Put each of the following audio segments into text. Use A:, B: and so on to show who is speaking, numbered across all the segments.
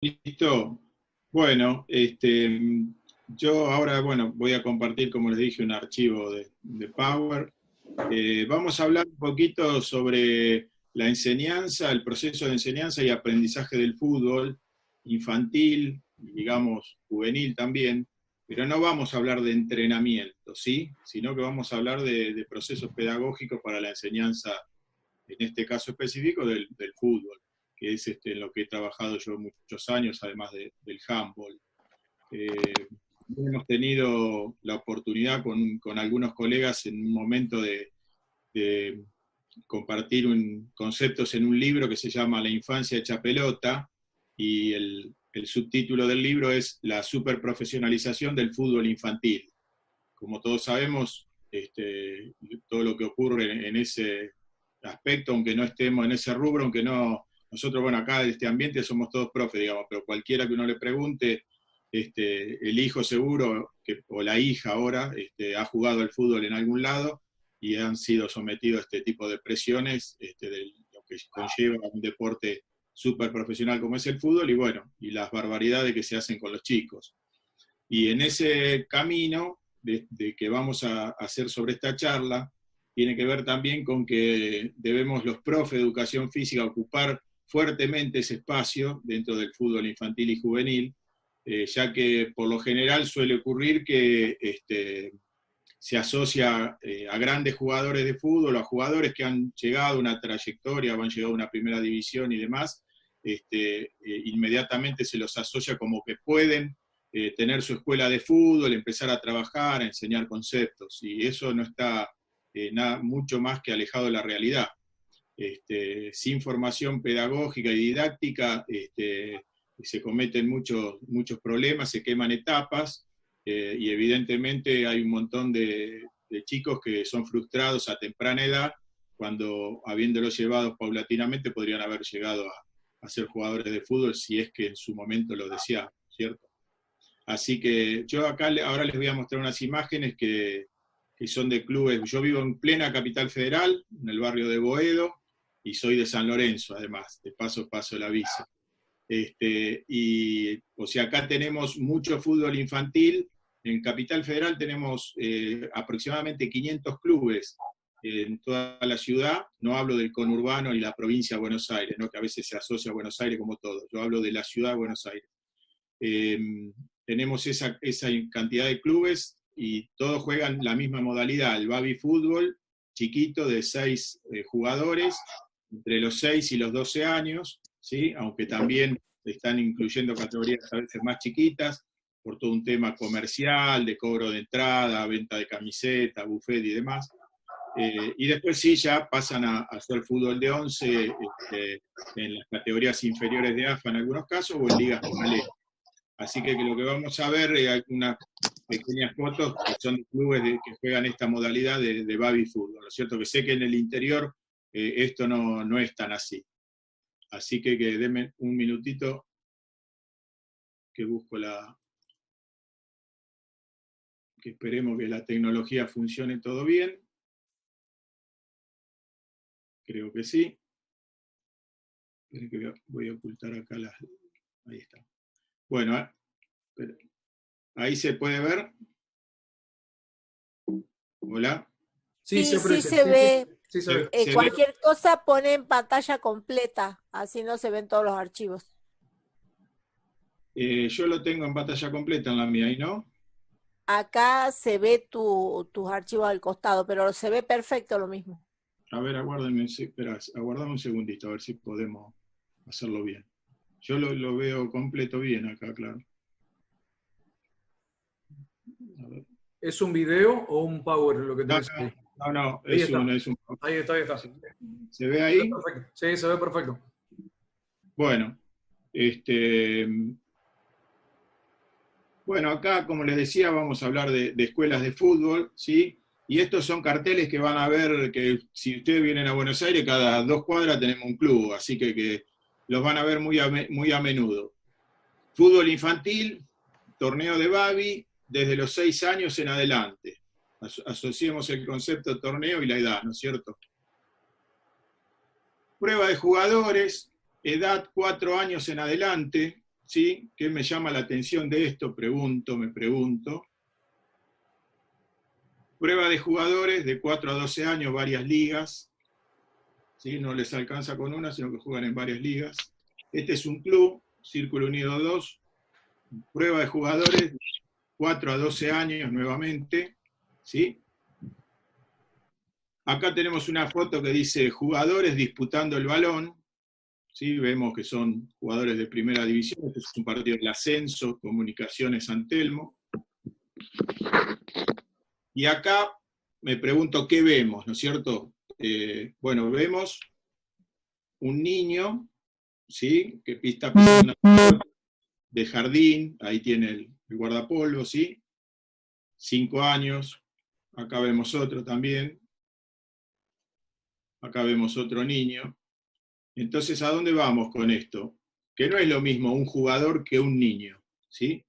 A: Listo. Bueno, yo ahora, bueno, voy a compartir, como les dije, un archivo de Power. Vamos a hablar un poquito sobre la enseñanza, el proceso de enseñanza y aprendizaje del fútbol, infantil, y digamos, juvenil también, pero no vamos a hablar de entrenamiento, ¿sí? Sino que vamos a hablar de procesos pedagógicos para la enseñanza, en este caso específico, del fútbol, que es en lo que he trabajado yo muchos años, además del handball. Eh, Hemos tenido la oportunidad con algunos colegas en un momento de compartir conceptos en un libro que se llama La infancia hecha pelota, y el subtítulo del libro es La superprofesionalización del fútbol infantil. Como todos sabemos, todo lo que ocurre en ese aspecto, aunque no estemos en ese rubro, aunque no, nosotros, bueno, acá de este ambiente somos todos profes, digamos, pero cualquiera que uno le pregunte, el hijo seguro, o la hija ahora, ha jugado al fútbol en algún lado y han sido sometidos a este tipo de presiones, de lo que conlleva un deporte súper profesional como es el fútbol, y bueno, y las barbaridades que se hacen con los chicos. Y en ese camino de que vamos a hacer sobre esta charla, tiene que ver también con que debemos los profes de educación física ocupar fuertemente ese espacio dentro del fútbol infantil y juvenil, ya que por lo general suele ocurrir que se asocia a grandes jugadores de fútbol, a jugadores que han llegado a una trayectoria, o han llegado a una primera división y demás, inmediatamente se los asocia como que pueden tener su escuela de fútbol, empezar a trabajar, a enseñar conceptos, y eso no está mucho más que alejado de la realidad. Sin formación pedagógica y didáctica, se cometen muchos problemas, se queman etapas, y evidentemente hay un montón de chicos que son frustrados a temprana edad, cuando habiéndolos llevados paulatinamente podrían haber llegado a ser jugadores de fútbol si es que en su momento lo deseaban, ¿cierto? Así que yo acá ahora les voy a mostrar unas imágenes que son de clubes. Yo vivo en plena capital federal, en el barrio de Boedo, y soy de San Lorenzo, además, de paso el aviso. O sea, acá tenemos mucho fútbol infantil. En Capital Federal tenemos aproximadamente 500 clubes en toda la ciudad. No hablo del conurbano y la provincia de Buenos Aires, ¿no? Que a veces se asocia a Buenos Aires como todo. Yo hablo de la ciudad de Buenos Aires. Tenemos esa cantidad de clubes y todos juegan la misma modalidad, el baby fútbol, chiquito, de 6 jugadores, entre los 6 y los 12 años, ¿sí? Aunque también están incluyendo categorías a veces más chiquitas, por todo un tema comercial, de cobro de entrada, venta de camiseta, buffet y demás. Y después sí ya pasan a hacer fútbol de 11, en las categorías inferiores de AFA en algunos casos, o en ligas locales. Así que lo que vamos a ver es unas pequeñas fotos que son de clubes que juegan esta modalidad de baby fútbol. ¿No es cierto? Que sé que en el interior esto no es tan así. Así que denme un minutito que busco que esperemos que la tecnología funcione todo bien. Creo que sí. Que voy a ocultar acá ahí está. Bueno, ahí se puede ver. Hola.
B: Sí,
C: Sí,
B: se
C: sí
B: aprecia.
C: se ve.
B: Sí, se ve.
A: ¿Se ve?
C: Cualquier cosa pone en pantalla completa, así no se ven todos los archivos.
A: Yo lo tengo en pantalla completa en la mía, ¿y no?
C: Acá se ve tus archivos al costado, pero se ve perfecto lo mismo.
A: A ver, aguárdame un segundito, a ver si podemos hacerlo bien. Yo lo veo completo bien acá, claro. A ver.
B: ¿Es un video o un power lo que tenés ahí?
A: No,
B: Ahí
A: es un...
B: Ahí está.
A: ¿Se ve ahí?
B: Perfecto. Sí, se ve perfecto.
A: Bueno, bueno, acá, como les decía, vamos a hablar de escuelas de fútbol, ¿sí? Y estos son carteles que van a ver, que si ustedes vienen a Buenos Aires, cada 2 cuadras tenemos un club, así que los van a ver muy a menudo. Fútbol infantil, torneo de baby, desde los 6 años en adelante. Asociemos el concepto de torneo y la edad, ¿no es cierto? Prueba de jugadores, edad 4 años en adelante, ¿sí? ¿Qué me llama la atención de esto? Me pregunto. Prueba de jugadores de 4 a 12 años, varias ligas, ¿sí? No les alcanza con una, sino que juegan en varias ligas. Este es un club, Círculo Unido 2, prueba de jugadores, 4 a 12 años nuevamente, ¿sí? Acá tenemos una foto que dice jugadores disputando el balón, ¿sí? Vemos que son jugadores de primera división, este es un partido del ascenso, Comunicaciones San Telmo. Y acá me pregunto qué vemos, ¿no es cierto? Bueno, vemos un niño, ¿sí? Que está pisando una pelota de jardín, ahí tiene el guardapolvo, ¿sí? 5 años, acá vemos otro también, acá vemos otro niño. Entonces, ¿a dónde vamos con esto? Que no es lo mismo un jugador que un niño, ¿sí?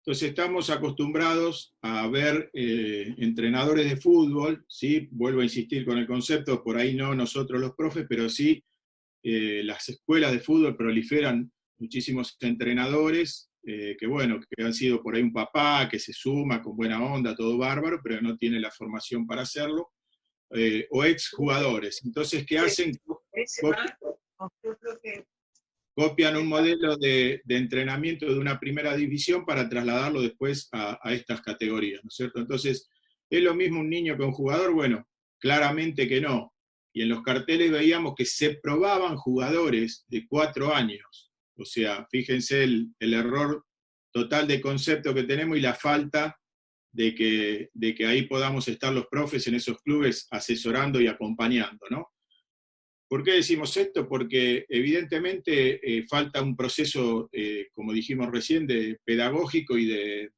A: Entonces estamos acostumbrados a ver entrenadores de fútbol, ¿sí? Vuelvo a insistir con el concepto, por ahí no nosotros los profes, pero sí las escuelas de fútbol proliferan muchísimos entrenadores que, bueno, que han sido por ahí un papá, que se suma con buena onda, todo bárbaro, pero no tiene la formación para hacerlo, o exjugadores. Entonces, ¿qué hacen? Copian un modelo de entrenamiento de una primera división para trasladarlo después a estas categorías, ¿no es cierto? Entonces, ¿es lo mismo un niño que un jugador? Bueno, claramente que no. Y en los carteles veíamos que se probaban jugadores de 4 años. O sea, fíjense el error total de concepto que tenemos y la falta de que ahí podamos estar los profes en esos clubes asesorando y acompañando, ¿no? ¿Por qué decimos esto? Porque evidentemente falta un proceso, como dijimos recién, de pedagógico y de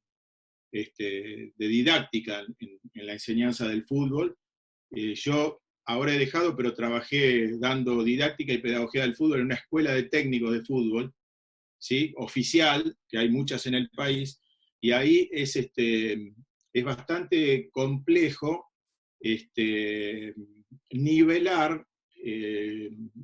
A: didáctica en la enseñanza del fútbol. Yo ahora he dejado, pero trabajé dando didáctica y pedagogía del fútbol en una escuela de técnicos de fútbol, ¿sí? Oficial, que hay muchas en el país, y ahí es bastante complejo nivelar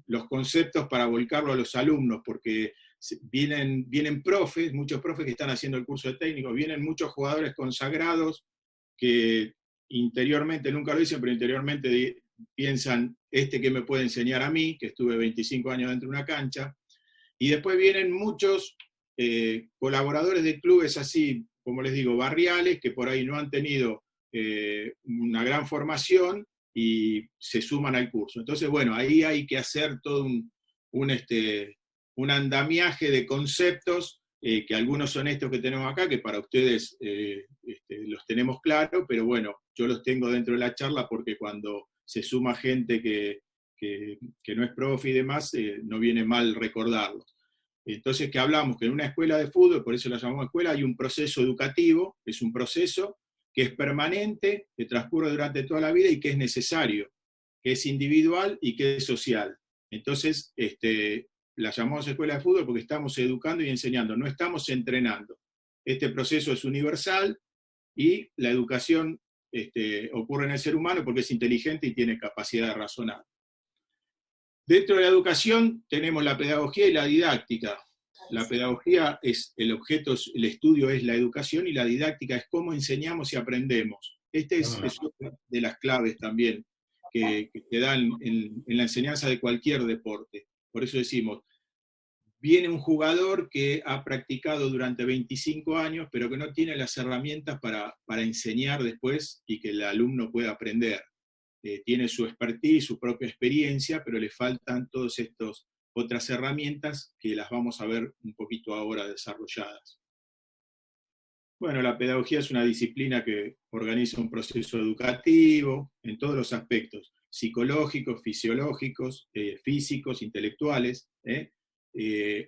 A: los conceptos para volcarlo a los alumnos, porque vienen profes, muchos profes que están haciendo el curso de técnico, vienen muchos jugadores consagrados que interiormente, nunca lo dicen, pero interiormente piensan, ¿qué me puede enseñar a mí, que estuve 25 años dentro de una cancha? Y después vienen muchos colaboradores de clubes así, como les digo, barriales, que por ahí no han tenido una gran formación y se suman al curso. Entonces, bueno, ahí hay que hacer todo un andamiaje de conceptos, que algunos son estos que tenemos acá, que para ustedes los tenemos claros, pero bueno, yo los tengo dentro de la charla porque cuando se suma gente que no es profe y demás, no viene mal recordarlos. Entonces, que hablamos que en una escuela de fútbol, por eso la llamamos escuela, hay un proceso educativo, es un proceso que es permanente, que transcurre durante toda la vida y que es necesario, que es individual y que es social. Entonces, la llamamos escuela de fútbol porque estamos educando y enseñando, no estamos entrenando. Este proceso es universal y la educación ocurre en el ser humano porque es inteligente y tiene capacidad de razonar. Dentro de la educación tenemos la pedagogía y la didáctica. La pedagogía es el objeto, el estudio es la educación y la didáctica es cómo enseñamos y aprendemos. Es una de las claves también que dan en la enseñanza de cualquier deporte. Por eso decimos, viene un jugador que ha practicado durante 25 años, pero que no tiene las herramientas para enseñar después y que el alumno pueda aprender. Tiene su expertise, su propia experiencia, pero le faltan todas estas otras herramientas que las vamos a ver un poquito ahora desarrolladas. Bueno, la pedagogía es una disciplina que organiza un proceso educativo en todos los aspectos, psicológicos, fisiológicos, físicos, intelectuales.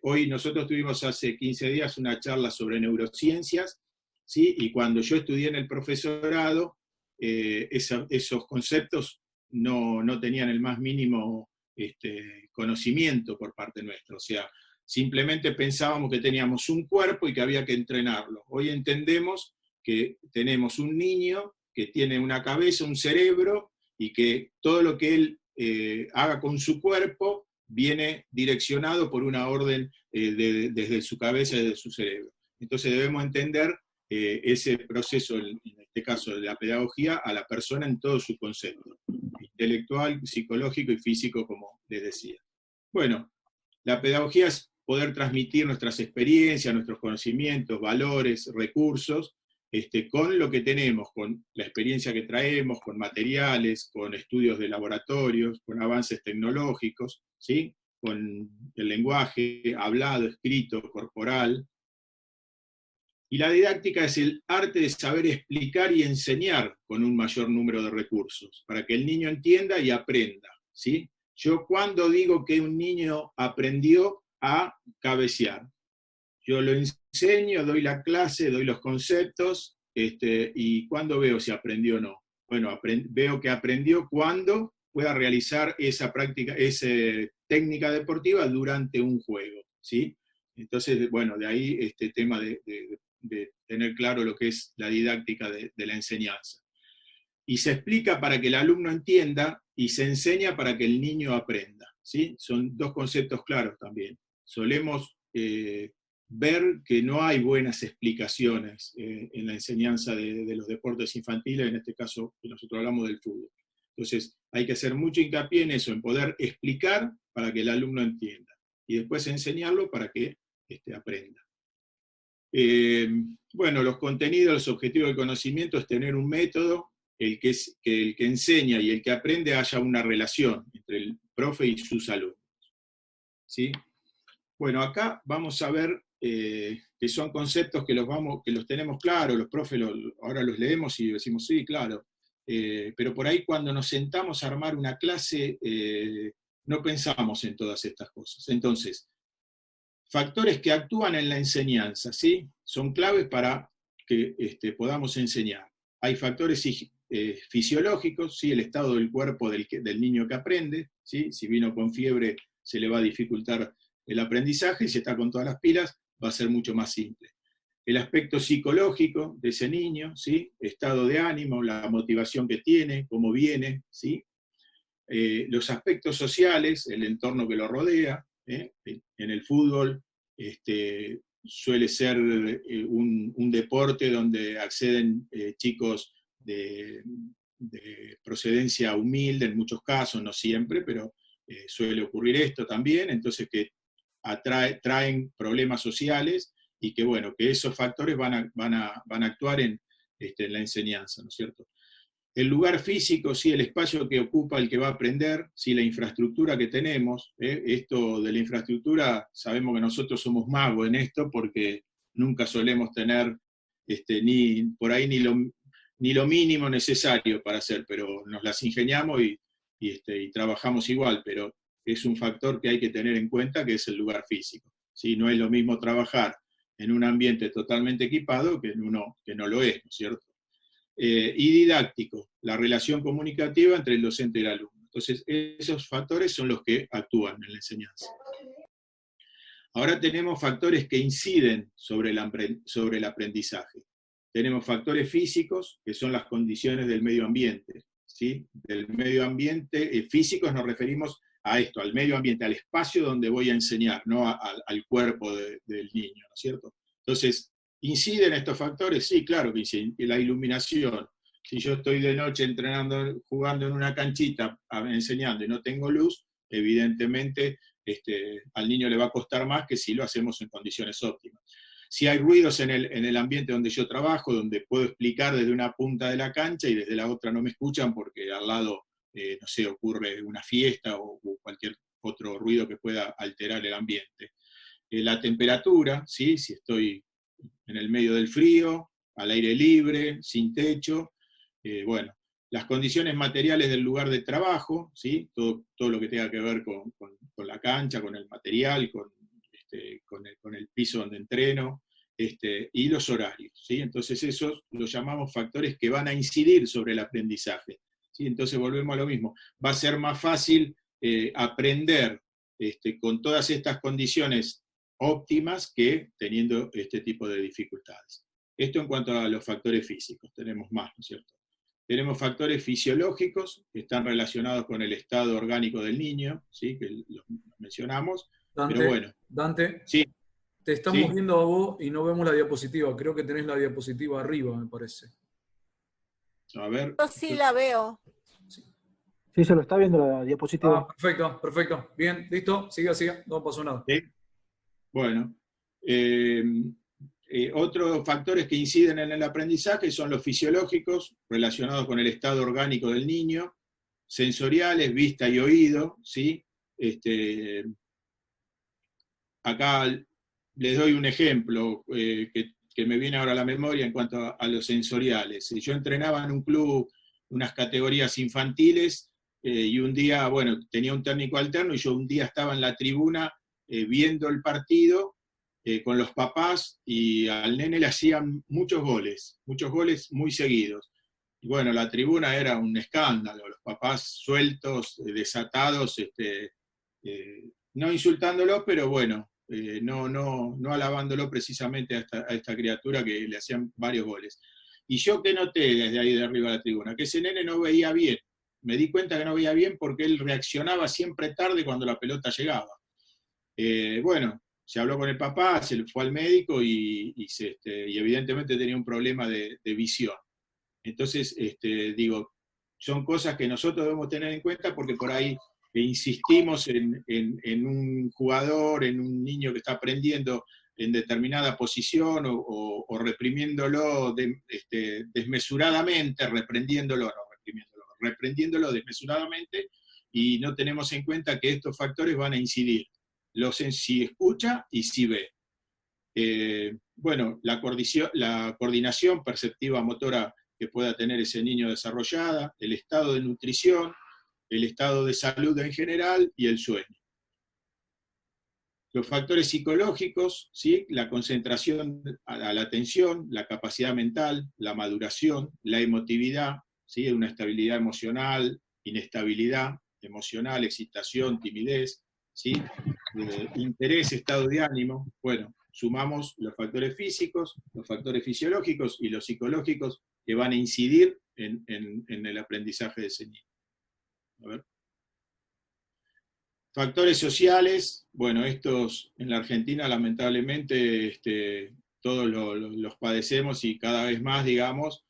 A: Hoy nosotros tuvimos hace 15 días una charla sobre neurociencias, ¿sí? Y cuando yo estudié en el profesorado, esos conceptos no tenían el más mínimo conocimiento por parte nuestra. O sea, simplemente pensábamos que teníamos un cuerpo y que había que entrenarlo. Hoy entendemos que tenemos un niño que tiene una cabeza, un cerebro, y que todo lo que él haga con su cuerpo viene direccionado por una orden desde su cabeza, desde su cerebro. Entonces debemos entender ese proceso, en este caso de la pedagogía, a la persona en todo su concepto, intelectual, psicológico y físico, como les decía. Bueno, la pedagogía es poder transmitir nuestras experiencias, nuestros conocimientos, valores, recursos, con lo que tenemos, con la experiencia que traemos, con materiales, con estudios de laboratorios, con avances tecnológicos, ¿sí? Con el lenguaje hablado, escrito, corporal. Y la didáctica es el arte de saber explicar y enseñar con un mayor número de recursos, para que el niño entienda y aprenda, ¿sí? Yo cuando digo que un niño aprendió a cabecear, yo lo enseño, doy la clase, doy los conceptos, y cuando veo si aprendió o no. Bueno, veo que aprendió cuando pueda realizar esa práctica, esa técnica deportiva durante un juego, ¿sí? Entonces, bueno, de ahí este tema de tener claro lo que es la didáctica de la enseñanza. Y se explica para que el alumno entienda y se enseña para que el niño aprenda, ¿sí? Son dos conceptos claros también. Solemos ver que no hay buenas explicaciones en la enseñanza de los deportes infantiles, en este caso que nosotros hablamos del fútbol. Entonces hay que hacer mucho hincapié en eso, en poder explicar para que el alumno entienda, y después enseñarlo para que aprenda. Bueno, los contenidos, los objetivos del conocimiento es tener un método, que el que enseña y el que aprende haya una relación entre el profe y sus alumnos, ¿sí? Bueno, acá vamos a ver que son conceptos que los tenemos claros, los profes ahora los leemos y decimos, sí, claro, pero por ahí cuando nos sentamos a armar una clase no pensamos en todas estas cosas. Entonces, factores que actúan en la enseñanza, ¿sí? Son claves para que podamos enseñar. Hay factores fisiológicos, ¿sí? El estado del cuerpo del niño que aprende, ¿sí? Si vino con fiebre se le va a dificultar el aprendizaje, y si está con todas las pilas va a ser mucho más simple. El aspecto psicológico de ese niño, ¿sí? Estado de ánimo, la motivación que tiene, cómo viene, ¿sí? Los aspectos sociales, el entorno que lo rodea. En el fútbol suele ser un deporte donde acceden chicos de procedencia humilde en muchos casos, no siempre, pero suele ocurrir esto también, entonces que traen problemas sociales, y que bueno, que esos factores van a actuar en la enseñanza, ¿no es cierto? El lugar físico, sí, el espacio que ocupa el que va a aprender, sí, la infraestructura que tenemos. Esto de la infraestructura, sabemos que nosotros somos magos en esto, porque nunca solemos tener por ahí ni lo mínimo necesario para hacer, pero nos las ingeniamos y trabajamos igual, pero es un factor que hay que tener en cuenta, que es el lugar físico, ¿sí? No es lo mismo trabajar en un ambiente totalmente equipado que en uno que no lo es, ¿no es cierto? Y didáctico, la relación comunicativa entre el docente y el alumno. Entonces, esos factores son los que actúan en la enseñanza. Ahora tenemos factores que inciden sobre el aprendizaje. Tenemos factores físicos, que son las condiciones del medio ambiente, ¿sí? Del medio ambiente físicos nos referimos a esto, al medio ambiente, al espacio donde voy a enseñar, no al cuerpo del niño, ¿no es cierto? Entonces, ¿inciden estos factores? Sí, claro que inciden. La iluminación. Si yo estoy de noche entrenando, jugando en una canchita, enseñando y no tengo luz, evidentemente al niño le va a costar más que si lo hacemos en condiciones óptimas. Si hay ruidos en el ambiente donde yo trabajo, donde puedo explicar desde una punta de la cancha y desde la otra no me escuchan porque al lado, no sé, ocurre una fiesta o cualquier otro ruido que pueda alterar el ambiente. La temperatura, ¿sí? Si estoy en el medio del frío, al aire libre, sin techo, bueno, las condiciones materiales del lugar de trabajo, ¿sí? Todo lo que tenga que ver con la cancha, con el material, con el piso donde entreno, y los horarios, ¿sí? Entonces esos los llamamos factores que van a incidir sobre el aprendizaje, ¿sí? Entonces volvemos a lo mismo, va a ser más fácil aprender con todas estas condiciones óptimas que teniendo este tipo de dificultades. Esto en cuanto a los factores físicos, tenemos más, ¿no es cierto? Tenemos factores fisiológicos que están relacionados con el estado orgánico del niño, ¿sí? Que los mencionamos,
B: Dante,
A: pero bueno.
B: Dante,
A: Sí,
B: te estamos
A: sí.
B: viendo a vos y no vemos la diapositiva. Creo que tenés la diapositiva arriba, me parece.
A: A ver.
C: Yo sí la veo.
D: Sí, se lo está viendo la diapositiva.
B: Perfecto, perfecto. Bien, listo. Siga, siga. No pasó nada.
A: ¿Sí? Bueno. Otros factores que inciden en el aprendizaje son los fisiológicos, relacionados con el estado orgánico del niño, sensoriales, vista y oído, ¿sí? Acá les doy un ejemplo que me viene ahora a la memoria en cuanto a los sensoriales. Yo entrenaba en un club unas categorías infantiles y un día, bueno, tenía un técnico alterno y yo un día estaba en la tribuna viendo el partido con los papás, y al nene le hacían muchos goles muy seguidos. Y bueno, la tribuna era un escándalo, los papás sueltos, desatados, no insultándolo, pero bueno, no alabándolo precisamente a esta criatura que le hacían varios goles. Y yo que noté desde ahí de arriba de la tribuna, que ese nene no veía bien. Me di cuenta que no veía bien porque él reaccionaba siempre tarde cuando la pelota llegaba. Bueno, se habló con el papá, se fue al médico y evidentemente tenía un problema de visión. Entonces, digo, son cosas que nosotros debemos tener en cuenta porque por ahí insistimos en un jugador, en un niño que está aprendiendo en determinada posición o reprimiéndolo desmesuradamente, reprendiéndolo desmesuradamente, y no tenemos en cuenta que estos factores van a incidir si escucha y si ve. Bueno, la coordinación perceptiva motora que pueda tener ese niño desarrollada, el estado de nutrición, el estado de salud en general y el sueño. Los factores psicológicos, ¿sí? La concentración a la atención, la capacidad mental, la maduración, la emotividad, ¿sí? Una estabilidad emocional, inestabilidad emocional, excitación, timidez, ¿sí? Interés, estado de ánimo. Bueno, sumamos los factores físicos, los factores fisiológicos y los psicológicos que van a incidir en el aprendizaje de ese niño. A ver. Factores sociales, bueno, estos en la Argentina lamentablemente todos los padecemos y cada vez más, digamos,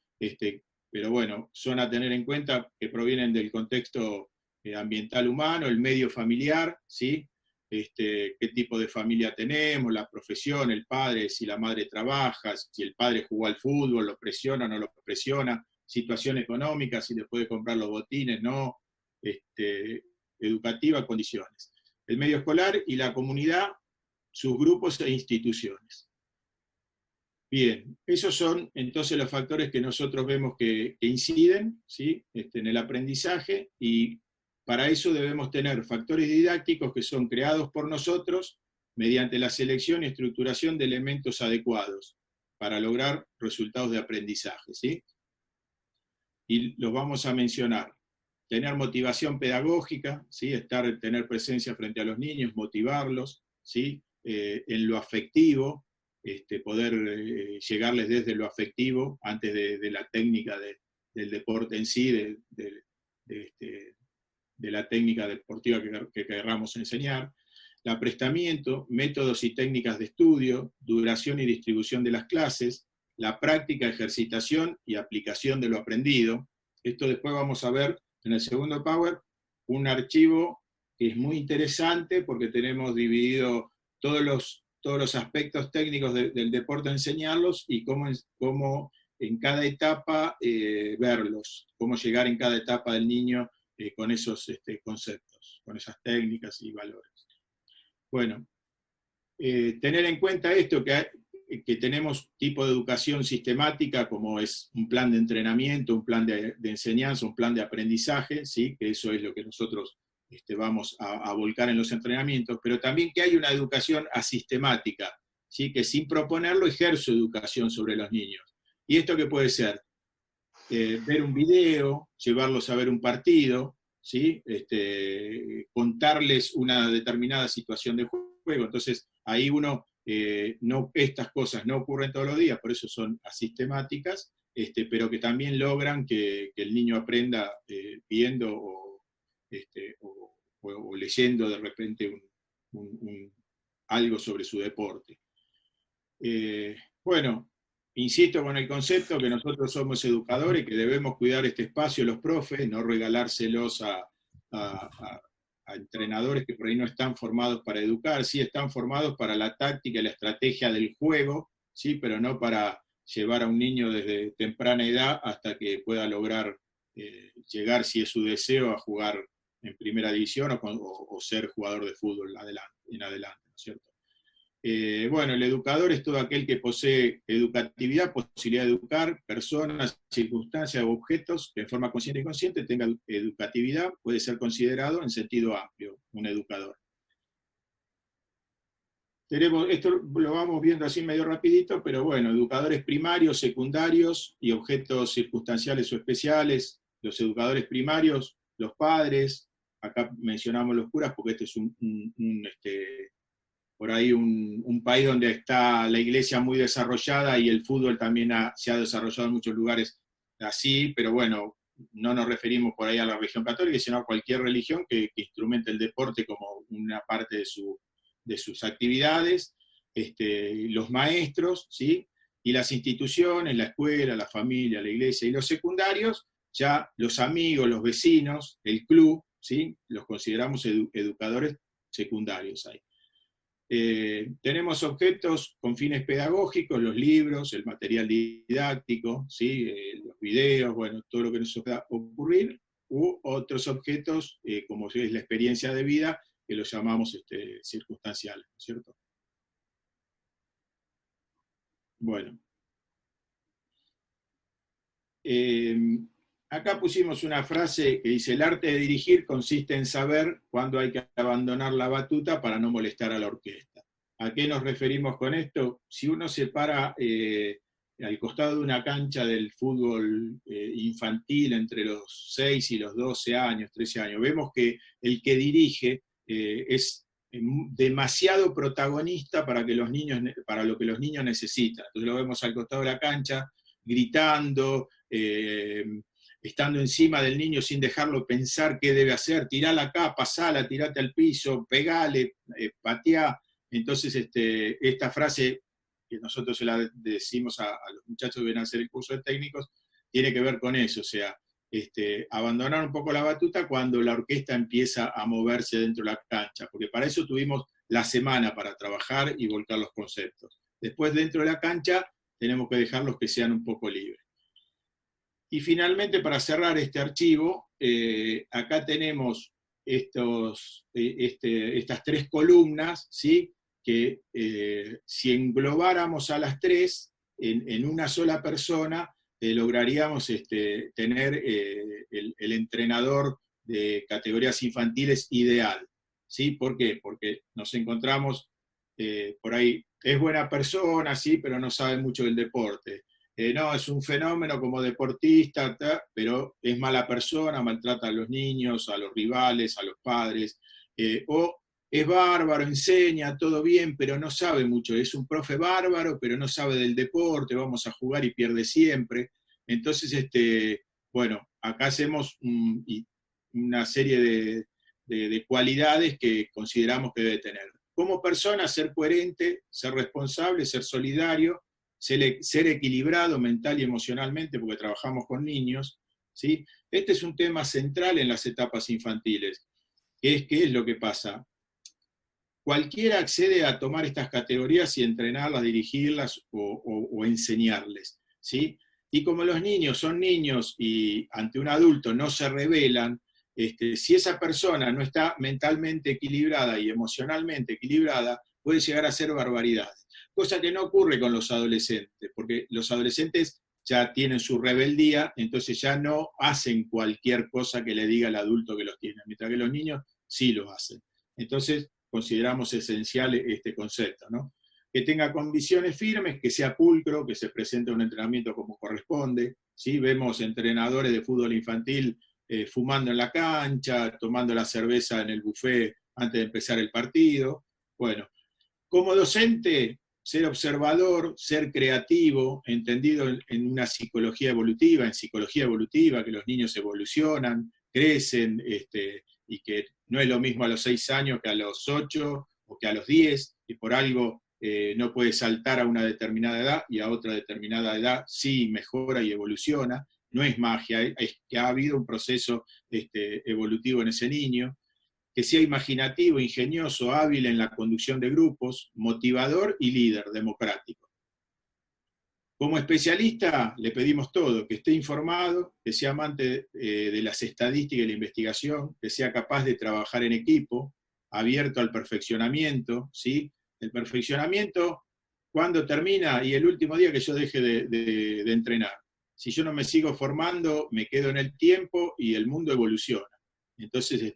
A: pero bueno, son a tener en cuenta que provienen del contexto ambiental humano, el medio familiar, ¿sí? Qué tipo de familia tenemos, la profesión, el padre, si la madre trabaja, si el padre jugó al fútbol, lo presiona o no lo presiona, situación económica, si le puede comprar los botines, no, educativa, condiciones. El medio escolar y la comunidad, sus grupos e instituciones. Bien, esos son entonces los factores que nosotros vemos que inciden, ¿sí? En el aprendizaje, y para eso debemos tener factores didácticos que son creados por nosotros mediante la selección y estructuración de elementos adecuados para lograr resultados de aprendizaje, ¿sí? Y los vamos a mencionar. Tener motivación pedagógica, ¿sí? Tener presencia frente a los niños, motivarlos, ¿sí? En lo afectivo, poder llegarles desde lo afectivo, antes de la técnica del deporte en sí, de la técnica deportiva que querramos enseñar. El aprestamiento, métodos y técnicas de estudio, duración y distribución de las clases, la práctica, ejercitación y aplicación de lo aprendido. Esto después vamos a ver en el segundo Power, un archivo que es muy interesante porque tenemos dividido todos los aspectos técnicos del deporte, enseñarlos y cómo en cada etapa verlos, cómo llegar en cada etapa del niño con esos conceptos, con esas técnicas y valores. Bueno, tener en cuenta esto, que tenemos tipo de educación sistemática, como es un plan de entrenamiento, un plan de enseñanza, un plan de aprendizaje, ¿sí? Que eso es lo que nosotros vamos a volcar en los entrenamientos, pero también que hay una educación asistemática, ¿sí? Que sin proponerlo ejerzo educación sobre los niños. ¿Y esto qué puede ser? Ver un video, llevarlos a ver un partido, ¿sí? Contarles una determinada situación de juego. Entonces, ahí estas cosas no ocurren todos los días, por eso son asistemáticas, pero que también logran que el niño aprenda viendo o leyendo de repente algo sobre su deporte. Bueno, insisto con el concepto que nosotros somos educadores, que debemos cuidar este espacio los profes, no regalárselos a entrenadores que por ahí no están formados para educar, sí están formados para la táctica y la estrategia del juego, sí, pero no para llevar a un niño desde temprana edad hasta que pueda lograr llegar, si es su deseo, a jugar en primera división o ser jugador de fútbol en adelante, ¿no es cierto? Bueno, el educador es todo aquel que posee educatividad, posibilidad de educar personas, circunstancias o objetos que en forma consciente e inconsciente tengan educatividad, puede ser considerado en sentido amplio un educador. Esto lo vamos viendo así medio rapidito, pero bueno, educadores primarios, secundarios y objetos circunstanciales o especiales. Los educadores primarios, los padres, acá mencionamos los curas porque este es por ahí un país donde está la iglesia muy desarrollada y el fútbol también se ha desarrollado en muchos lugares así, pero bueno, no nos referimos por ahí a la religión católica, sino a cualquier religión que instrumente el deporte como una parte de sus actividades, los maestros, ¿sí? Y las instituciones, la escuela, la familia, la iglesia, y los secundarios, ya los amigos, los vecinos, el club, ¿sí? Los consideramos educadores secundarios ahí. Tenemos objetos con fines pedagógicos, los libros, el material didáctico, ¿sí? Los videos, bueno, todo lo que nos pueda ocurrir, u otros objetos, como es la experiencia de vida, que los llamamos circunstanciales, ¿no es cierto? Bueno. Acá pusimos una frase que dice: el arte de dirigir consiste en saber cuándo hay que abandonar la batuta para no molestar a la orquesta. ¿A qué nos referimos con esto? Si uno se para al costado de una cancha del fútbol infantil entre los 6 y los 12 años, 13 años, vemos que el que dirige es demasiado protagonista para lo que los niños necesitan. Entonces lo vemos al costado de la cancha, gritando, estando encima del niño sin dejarlo pensar qué debe hacer, tirala acá, pasala, tirate al piso, pegale, pateá. Entonces esta frase que nosotros se la decimos a los muchachos que vienen a hacer el curso de técnicos, tiene que ver con eso, o sea, abandonar un poco la batuta cuando la orquesta empieza a moverse dentro de la cancha, porque para eso tuvimos la semana para trabajar y volcar los conceptos. Después dentro de la cancha tenemos que dejarlos que sean un poco libres. Y finalmente, para cerrar este archivo, acá tenemos estas 3 columnas, ¿sí? Que si englobáramos a las 3 en una sola persona, lograríamos tener el entrenador de categorías infantiles ideal. ¿Sí? ¿Por qué? Porque nos encontramos por ahí, es buena persona, sí, pero no sabe mucho del deporte. No, es un fenómeno como deportista, pero es mala persona, maltrata a los niños, a los rivales, a los padres, o es bárbaro, enseña, todo bien, pero no sabe mucho, es un profe bárbaro, pero no sabe del deporte, vamos a jugar y pierde siempre. Entonces, bueno, acá hacemos una serie de cualidades que consideramos que debe tener. Como persona, ser coherente, ser responsable, ser solidario, ser equilibrado mental y emocionalmente, porque trabajamos con niños, ¿sí? Este es un tema central en las etapas infantiles. ¿Qué es lo que pasa? Cualquiera accede a tomar estas categorías y entrenarlas, dirigirlas o enseñarles, ¿sí? Y como los niños son niños y ante un adulto no se rebelan, si esa persona no está mentalmente equilibrada y emocionalmente equilibrada, puede llegar a hacer barbaridades. Cosa que no ocurre con los adolescentes, porque los adolescentes ya tienen su rebeldía, entonces ya no hacen cualquier cosa que le diga el adulto que los tiene, mientras que los niños sí lo hacen. Entonces consideramos esencial este concepto, ¿no? Que tenga convicciones firmes, que sea pulcro, que se presente un entrenamiento como corresponde, ¿sí? Vemos entrenadores de fútbol infantil fumando en la cancha, tomando la cerveza en el buffet antes de empezar el partido. Bueno, como docente, ser observador, ser creativo, entendido en una psicología evolutiva, en psicología evolutiva, que los niños evolucionan, crecen, y que no es lo mismo a los 6 años que a los 8 o que a los 10, y por algo no puede saltar a una determinada edad y a otra determinada edad sí mejora y evoluciona. No es magia, es que ha habido un proceso evolutivo en ese niño, que sea imaginativo, ingenioso, hábil en la conducción de grupos, motivador y líder democrático. Como especialista le pedimos todo, que esté informado, que sea amante de las estadísticas y la investigación, que sea capaz de trabajar en equipo, abierto al perfeccionamiento, ¿sí? El perfeccionamiento, ¿cuándo termina? Y el último día que yo deje de entrenar. Si yo no me sigo formando, me quedo en el tiempo y el mundo evoluciona. Entonces,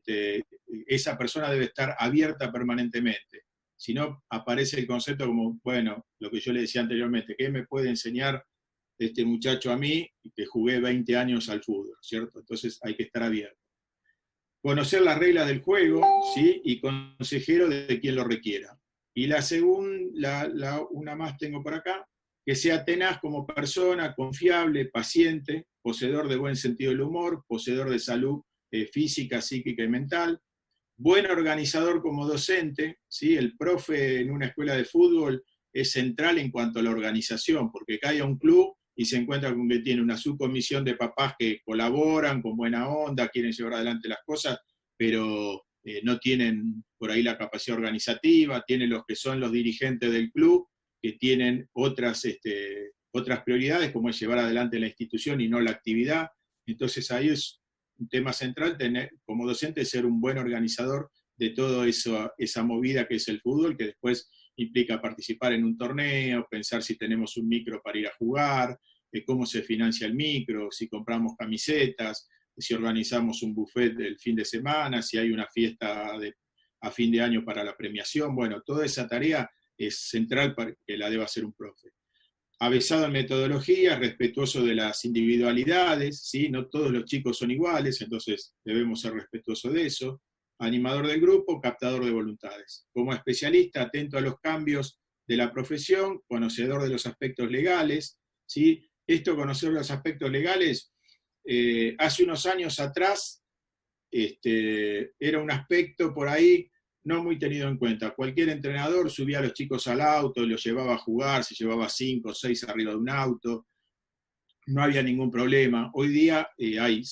A: esa persona debe estar abierta permanentemente. Si no, aparece el concepto como, bueno, lo que yo le decía anteriormente, ¿qué me puede enseñar este muchacho a mí que jugué 20 años al fútbol, ¿cierto? Entonces hay que estar abierto. Conocer las reglas del juego, ¿sí? Y consejero de quien lo requiera. Y la segunda, una más tengo por acá, que sea tenaz como persona, confiable, paciente, poseedor de buen sentido del humor, poseedor de salud física, psíquica y mental, buen organizador como docente, ¿sí? El profe en una escuela de fútbol es central en cuanto a la organización, porque cae a un club y se encuentra con que tiene una subcomisión de papás que colaboran con buena onda, quieren llevar adelante las cosas, pero no tienen por ahí la capacidad organizativa, tienen los que son los dirigentes del club, que tienen otras prioridades, como es llevar adelante la institución y no la actividad. Entonces ahí es un tema central, tener como docente ser un buen organizador de toda esa movida que es el fútbol, que después implica participar en un torneo, pensar si tenemos un micro para ir a jugar, cómo se financia el micro, si compramos camisetas, si organizamos un buffet del fin de semana, si hay una fiesta a fin de año para la premiación. Bueno, toda esa tarea es central para que la deba hacer un profe. Avesado en metodología, respetuoso de las individualidades, ¿sí? No todos los chicos son iguales, entonces debemos ser respetuosos de eso. Animador del grupo, captador de voluntades. Como especialista, atento a los cambios de la profesión, conocedor de los aspectos legales, ¿sí? Esto, conocer los aspectos legales, hace unos años atrás era un aspecto por ahí no muy tenido en cuenta. Cualquier entrenador subía a los chicos al auto, los llevaba a jugar, se llevaba 5 o 6 arriba de un auto, no había ningún problema. Hoy día hay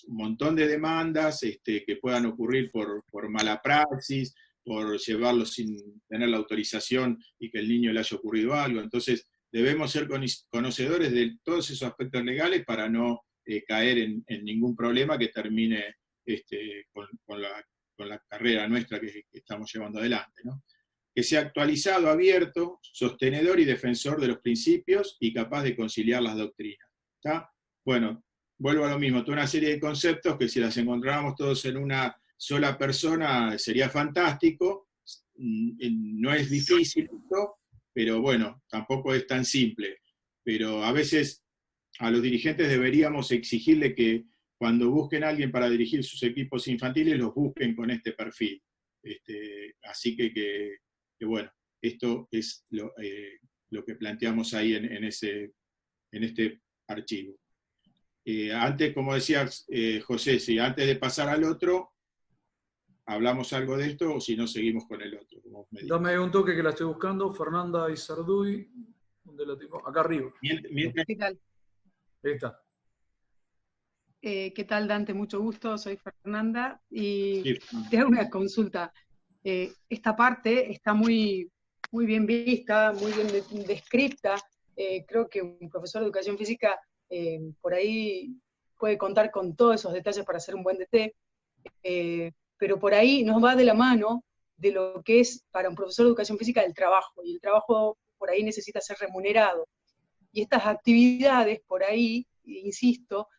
A: un montón de demandas que puedan ocurrir por mala praxis, por llevarlos sin tener la autorización y que el niño le haya ocurrido algo. Entonces debemos ser conocedores de todos esos aspectos legales para no caer en ningún problema que termine con la carrera nuestra que estamos llevando adelante, ¿no? Que sea actualizado, abierto, sostenedor y defensor de los principios y capaz de conciliar las doctrinas. ¿Está? Bueno, vuelvo a lo mismo, toda una serie de conceptos que si las encontráramos todos en una sola persona sería fantástico, no es difícil esto, pero bueno, tampoco es tan simple. Pero a veces a los dirigentes deberíamos exigirle que cuando busquen a alguien para dirigir sus equipos infantiles, los busquen con este perfil. Así que bueno, esto es lo que planteamos ahí en este archivo. Antes, como decía José, si antes de pasar al otro, hablamos algo de esto o si no, seguimos con el otro.
B: Dame un toque que la estoy buscando. Fernanda Izarduy. ¿Dónde la tengo? Acá arriba.
E: ¿Qué tal?
B: Ahí está.
E: ¿Qué tal, Dante? Mucho gusto, soy Fernanda y
A: Sí.
E: te hago una consulta. Esta parte está muy bien vista, muy bien descrita. Creo que un profesor de educación física por ahí puede contar con todos esos detalles para hacer un buen DT, pero por ahí nos va de la mano de lo que es para un profesor de educación física el trabajo, y el trabajo por ahí necesita ser remunerado. Y estas actividades por ahí, insisto,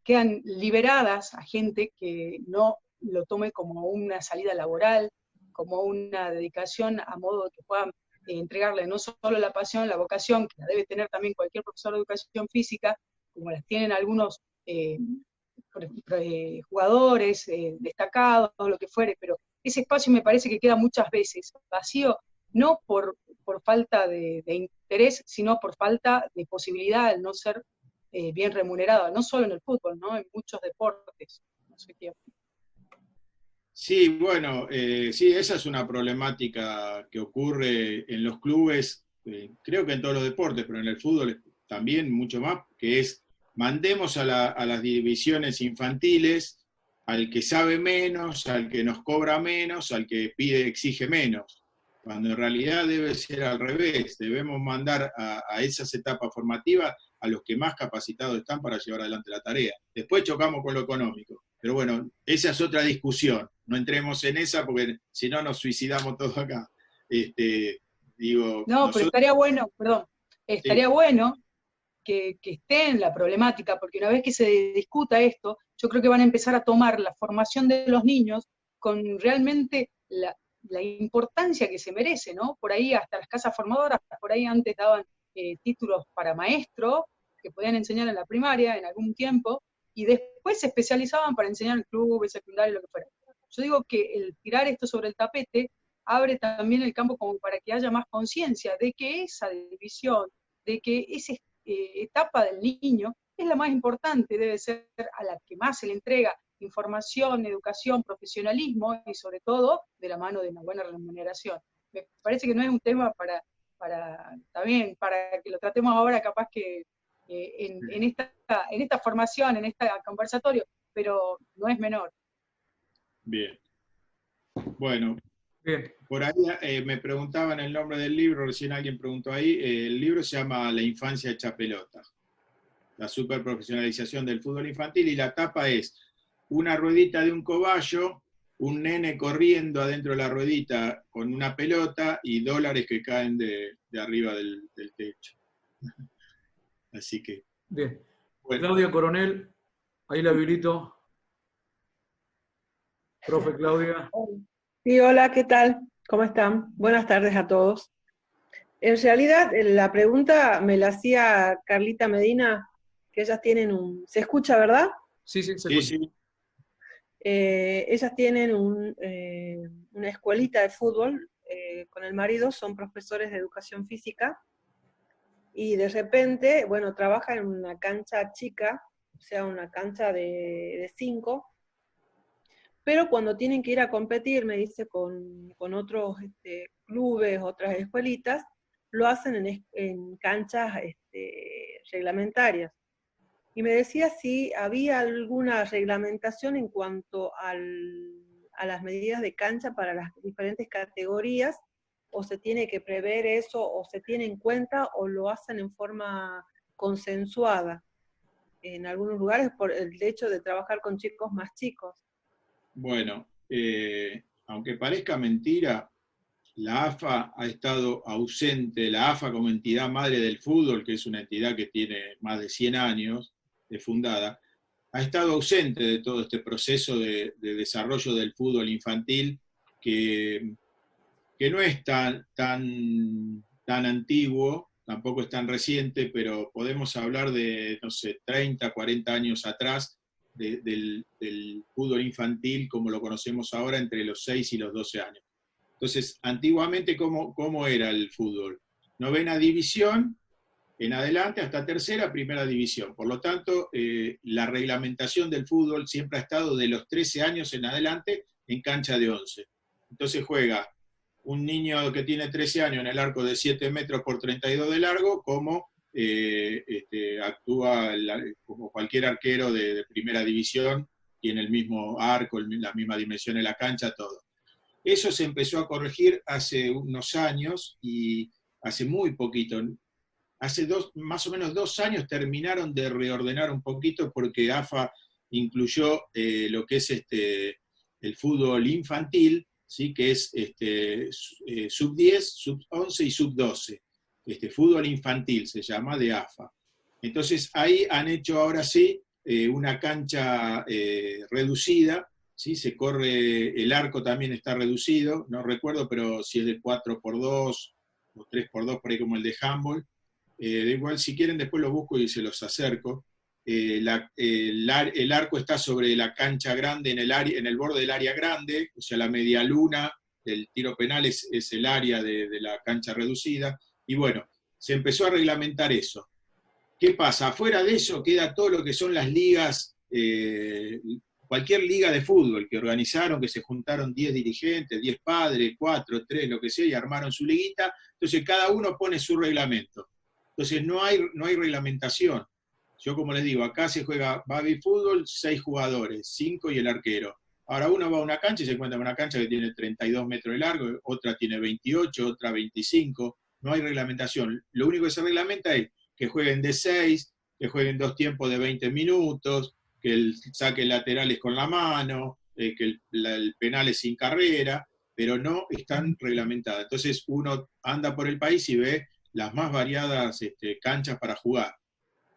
E: quedan liberadas a gente que no lo tome como una salida laboral, como una dedicación a modo de que puedan entregarle no solo la pasión, la vocación, que la debe tener también cualquier profesor de educación física, como las tienen algunos jugadores destacados, lo que fuere, pero ese espacio me parece que queda muchas veces vacío, no por por falta de interés, sino por falta de posibilidad al no ser bien remunerado, no solo en el fútbol, ¿no? En muchos deportes. No sé qué.
A: Sí, bueno, sí, esa es una problemática que ocurre en los clubes, creo que en todos los deportes, pero en el fútbol también mucho más, que es mandemos a las divisiones infantiles al que sabe menos, al que nos cobra menos, al que exige menos, cuando en realidad debe ser al revés, debemos mandar a esas etapas formativas a los que más capacitados están para llevar adelante la tarea. Después chocamos con lo económico, pero bueno, esa es otra discusión, no entremos en esa porque si no nos suicidamos todos acá.
E: No, pero estaría bueno, perdón, estaría bueno que esté en la problemática, porque una vez que se discuta esto, yo creo que van a empezar a tomar la formación de los niños con realmente la importancia que se merece, ¿no? Por ahí hasta las casas formadoras, por ahí antes daban títulos para maestro, que podían enseñar en la primaria en algún tiempo, y después se especializaban para enseñar en clubes, secundarios, lo que fuera. Yo digo que el tirar esto sobre el tapete abre también el campo como para que haya más conciencia de que esa división, de que esa etapa del niño es la más importante, debe ser a la que más se le entrega información, educación, profesionalismo y sobre todo de la mano de una buena remuneración. Me parece que no es un tema también para que lo tratemos ahora capaz que en esta formación, en este conversatorio, pero no es menor.
A: Bien. Bueno,
B: Bien.
A: por ahí me preguntaban el nombre del libro, recién alguien preguntó ahí, el libro se llama La infancia hecha pelota, la superprofesionalización del fútbol infantil, y la tapa es una ruedita de un cobayo, un nene corriendo adentro de la ruedita con una pelota y dólares que caen de arriba del techo. Así que...
B: Bien.
A: Bueno.
B: Claudia Coronel, ahí la habilito. Profe Claudia.
F: Sí, hola, ¿qué tal? ¿Cómo están? Buenas tardes a todos. En realidad, la pregunta me la hacía Carlita Medina, que ellas tienen ¿se escucha, verdad?
B: Sí, se escucha.
A: Sí.
F: Ellas tienen una escuelita de fútbol con el marido, son profesores de educación física, y de repente, bueno, trabajan en una cancha chica, o sea, una cancha de 5, pero cuando tienen que ir a competir, me dice, con otros clubes, otras escuelitas, lo hacen en canchas reglamentarias. Y me decía si había alguna reglamentación en cuanto a las medidas de cancha para las diferentes categorías, o se tiene que prever eso, o se tiene en cuenta, o lo hacen en forma consensuada en algunos lugares por el hecho de trabajar con chicos más chicos.
A: Bueno, aunque parezca mentira, la AFA ha estado ausente, la AFA como entidad madre del fútbol, que es una entidad que tiene más de 100 años de fundada, ha estado ausente de todo este proceso de desarrollo del fútbol infantil, que no es tan antiguo, tampoco es tan reciente, pero podemos hablar de, no sé, 30, 40 años atrás, del fútbol infantil como lo conocemos ahora, entre los 6 y los 12 años. Entonces, antiguamente, ¿cómo era el fútbol? Novena división, en adelante, hasta tercera, primera división. Por lo tanto, la reglamentación del fútbol siempre ha estado de los 13 años en adelante en cancha de 11. Entonces juega un niño que tiene 13 años en el arco de 7 metros por 32 de largo, como actúa como cualquier arquero de primera división, tiene el mismo arco, la misma dimensión en la cancha, todo. Eso se empezó a corregir hace unos años, y hace muy poquito, hace más o menos 2 años terminaron de reordenar un poquito, porque AFA incluyó lo que es el fútbol infantil, ¿sí? Que es sub-10, sub-11 y sub-12. Fútbol infantil se llama, de AFA. Entonces ahí han hecho ahora sí una cancha reducida, ¿sí? Se corre, el arco también está reducido, no recuerdo, pero si es de 4x2 o 3x2, por ahí como el de handball. Igual si quieren después lo busco y se los acerco. El arco está sobre la cancha grande, en el borde del área grande, o sea, la media luna el tiro penal es el área de la cancha reducida, y bueno, se empezó a reglamentar eso. ¿Qué pasa? Afuera de eso queda todo lo que son las ligas, cualquier liga de fútbol que organizaron, que se juntaron 10 dirigentes, 10 padres, 4, 3, lo que sea, y armaron su liguita. Entonces cada uno pone su reglamento. Entonces no hay reglamentación. Yo, como les digo, acá se juega baby fútbol, 6 jugadores, 5 y el arquero. Ahora uno va a una cancha y se encuentra en una cancha que tiene 32 metros de largo, otra tiene 28, otra 25. No hay reglamentación. Lo único que se reglamenta es que jueguen de 6, que jueguen 2 tiempos de 20 minutos, que el saque lateral es con la mano, que el penal es sin carrera, pero no están reglamentadas. Entonces uno anda por el país y ve las más variadas canchas para jugar.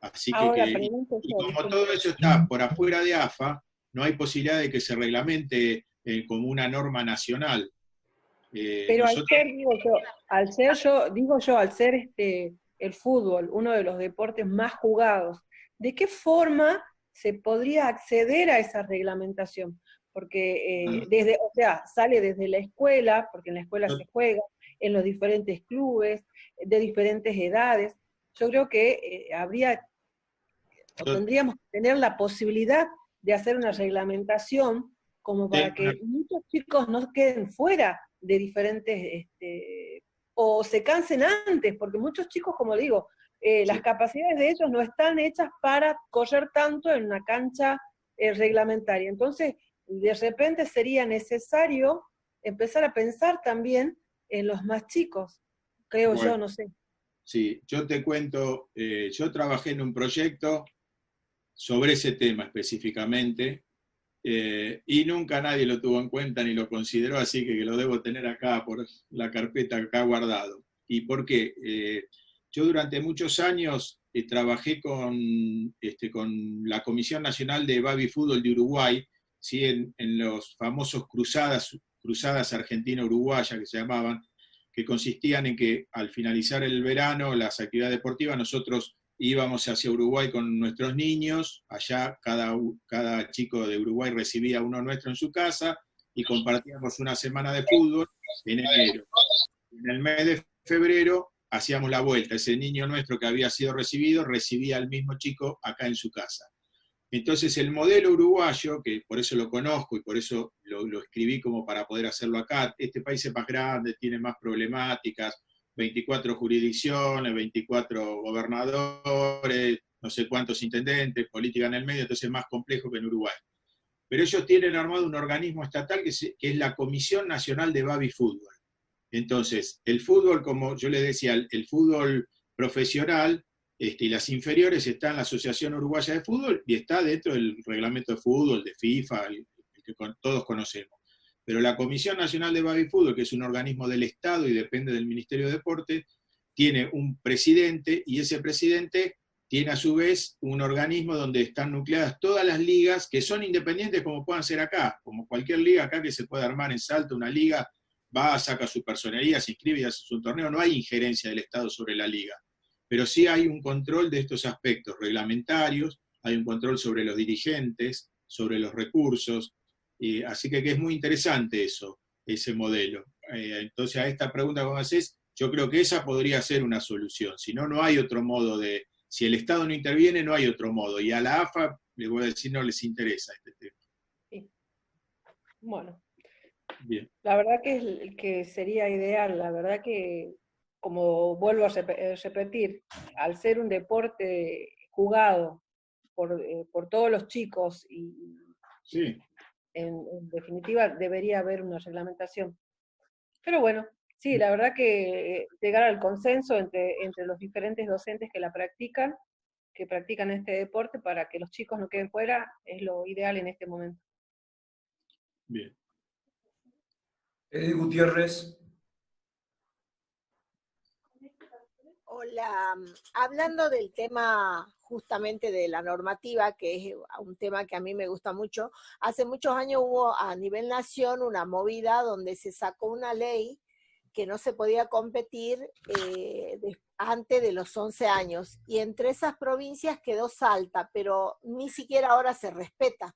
A: Así
F: Ahora,
A: que y como todo eso está por afuera de AFA, no hay posibilidad de que se reglamente como una norma nacional.
F: Pero nosotros... al ser el fútbol uno de los deportes más jugados, ¿de qué forma se podría acceder a esa reglamentación? Porque sale desde la escuela, porque en la escuela se juega, en los diferentes clubes, de diferentes edades. Yo creo que tendríamos que tener la posibilidad de hacer una reglamentación como para que muchos chicos no queden fuera de diferentes, o se cansen antes, porque muchos chicos, como digo, las capacidades de ellos no están hechas para correr tanto en una cancha reglamentaria. Entonces, de repente sería necesario empezar a pensar también en los más chicos, creo yo, no sé.
A: Sí, yo te cuento, yo trabajé en un proyecto sobre ese tema específicamente, y nunca nadie lo tuvo en cuenta ni lo consideró, así que lo debo tener acá por la carpeta acá guardado. ¿Y por qué? Yo durante muchos años trabajé con la Comisión Nacional de Baby Fútbol de Uruguay, ¿sí? en los famosos cruzadas argentina-uruguaya que se llamaban, que consistían en que al finalizar el verano, las actividades deportivas, nosotros íbamos hacia Uruguay con nuestros niños, allá cada chico de Uruguay recibía uno nuestro en su casa, y compartíamos una semana de fútbol en enero. En el mes de febrero hacíamos la vuelta, ese niño nuestro que había sido recibido, recibía al mismo chico acá en su casa. Entonces el modelo uruguayo, que por eso lo conozco y por eso lo escribí como para poder hacerlo acá, este país es más grande, tiene más problemáticas, 24 jurisdicciones, 24 gobernadores, no sé cuántos intendentes, política en el medio, entonces es más complejo que en Uruguay. Pero ellos tienen armado un organismo estatal que es la Comisión Nacional de Baby Fútbol. Entonces, el fútbol, como yo les decía, el fútbol profesional y las inferiores está en la Asociación Uruguaya de Fútbol y está dentro del reglamento de fútbol, de FIFA, el que todos conocemos. Pero la Comisión Nacional de Baby Fútbol, que es un organismo del Estado y depende del Ministerio de Deporte, tiene un presidente, y ese presidente tiene a su vez un organismo donde están nucleadas todas las ligas que son independientes como puedan ser acá, como cualquier liga acá que se puede armar en Salta, una liga va, saca su personería, se inscribe y hace su torneo, no hay injerencia del Estado sobre la liga. Pero sí hay un control de estos aspectos reglamentarios, hay un control sobre los dirigentes, sobre los recursos, así que es muy interesante eso, ese modelo. Entonces a esta pregunta que vos hacés, yo creo que esa podría ser una solución, si no, no hay otro modo de, si el Estado no interviene, no hay otro modo, y a la AFA, les voy a decir, no les interesa este tema.
F: Sí. Bueno,
A: bien.
F: La verdad que sería ideal, la verdad que, como vuelvo a repetir, al ser un deporte jugado por todos los chicos y
A: sí.
F: en definitiva debería haber una reglamentación. Pero bueno, sí, la verdad que llegar al consenso entre los diferentes docentes que practican este deporte para que los chicos no queden fuera, es lo ideal en este momento.
A: Bien.
B: Edith Gutiérrez.
C: Hola, hablando del tema justamente de la normativa, que es un tema que a mí me gusta mucho, hace muchos años hubo a nivel nación una movida donde se sacó una ley que no se podía competir antes de los 11 años, y entre esas provincias quedó Salta, pero ni siquiera ahora se respeta.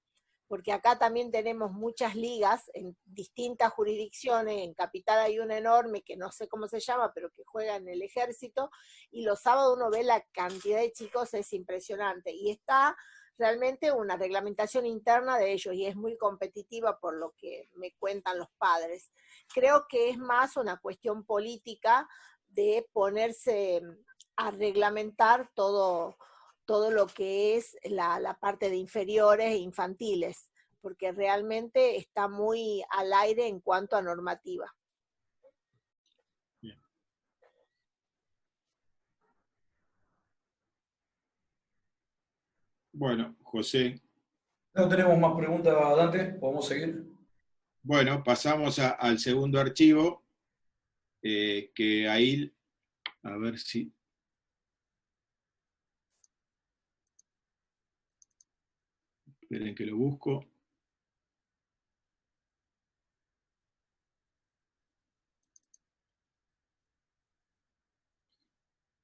C: porque acá también tenemos muchas ligas en distintas jurisdicciones. En Capital hay una enorme que no sé cómo se llama, pero que juega en el Ejército, y los sábados uno ve la cantidad de chicos, es impresionante, y está realmente una reglamentación interna de ellos, y es muy competitiva por lo que me cuentan los padres. Creo que es más una cuestión política de ponerse a reglamentar todo lo que es la parte de inferiores e infantiles, porque realmente está muy al aire en cuanto a normativa.
A: Bien. Bueno, José,
B: No tenemos más preguntas, Dante. ¿Podemos seguir?
A: bueno, pasamos al segundo archivo, que ahí, a ver si... Esperen que lo busco.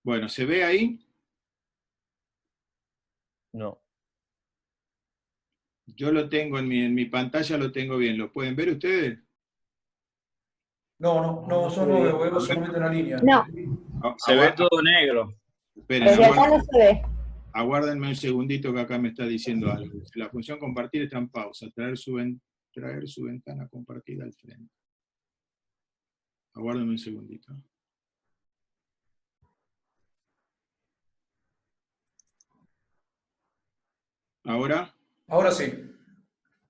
A: Bueno, ¿se ve ahí?
G: No.
A: Yo lo tengo en mi pantalla, lo tengo bien. ¿Lo pueden ver ustedes?
B: No, yo no veo solamente una línea.
C: No,
G: Se ve todo negro.
A: Esperen,
C: desde acá no se ve.
A: aguárdenme un segundito que acá me está diciendo algo. La función compartir está en pausa. Traer su ventana compartida al frente. Aguárdenme un segundito. ¿Ahora?
B: Ahora sí.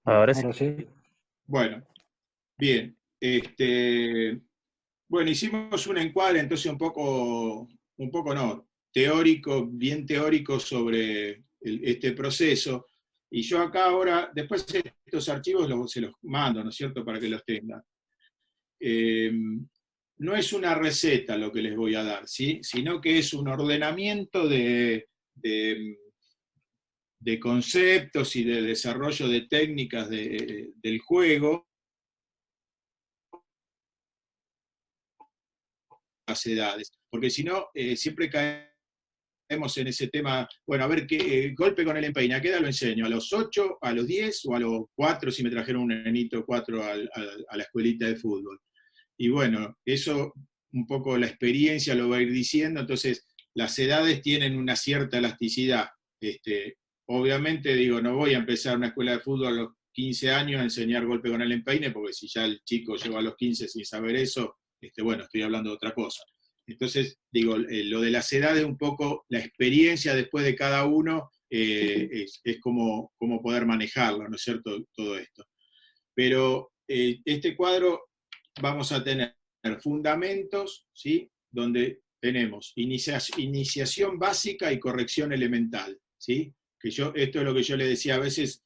G: Ahora sí.
D: Ahora sí.
A: Bueno, bien. Bueno, hicimos un encuadre entonces un poco no, teórico, bien teórico sobre este proceso. Y yo acá ahora, después estos archivos se los mando, ¿no es cierto?, para que los tengan. No es una receta lo que les voy a dar, ¿sí?, sino que es un ordenamiento de conceptos y de desarrollo de técnicas del juego, las edades, porque si no, siempre caemos en ese tema, bueno, a ver, qué golpe con el empeine, ¿a qué edad lo enseño? ¿A los 8, a los 10 o a los 4 si me trajeron un nenito 4 a la escuelita de fútbol? Y bueno, eso un poco la experiencia lo va a ir diciendo, entonces las edades tienen una cierta elasticidad. Obviamente, digo, no voy a empezar una escuela de fútbol a los 15 años a enseñar golpe con el empeine, porque si ya el chico llegó a los 15 sin saber eso, bueno, estoy hablando de otra cosa. Entonces, digo, lo de las edades, un poco la experiencia después de cada uno, es como poder manejarlo, ¿no es cierto?, todo esto. Pero este cuadro vamos a tener fundamentos, ¿sí?, donde tenemos iniciación básica y corrección elemental, ¿sí? Que esto es lo que yo le decía a veces,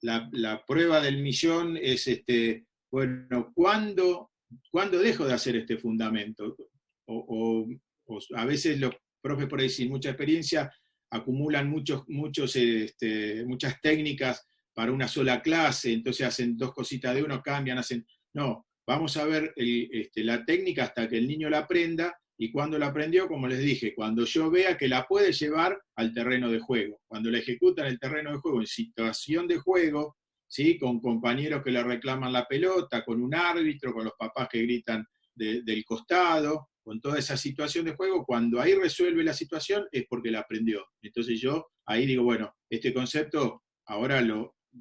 A: la prueba del millón es, bueno, ¿cuándo dejo de hacer este fundamento? O a veces los profes por ahí sin mucha experiencia acumulan muchas técnicas para una sola clase, entonces hacen dos cositas de uno, cambian, hacen... No, vamos a ver la técnica hasta que el niño la aprenda, y cuando la aprendió, como les dije, cuando yo vea que la puede llevar al terreno de juego, cuando la ejecuta en el terreno de juego, en situación de juego, ¿sí?, con compañeros que le reclaman la pelota, con un árbitro, con los papás que gritan del costado, con toda esa situación de juego, cuando ahí resuelve la situación es porque la aprendió. Entonces yo ahí digo, bueno, este concepto ahora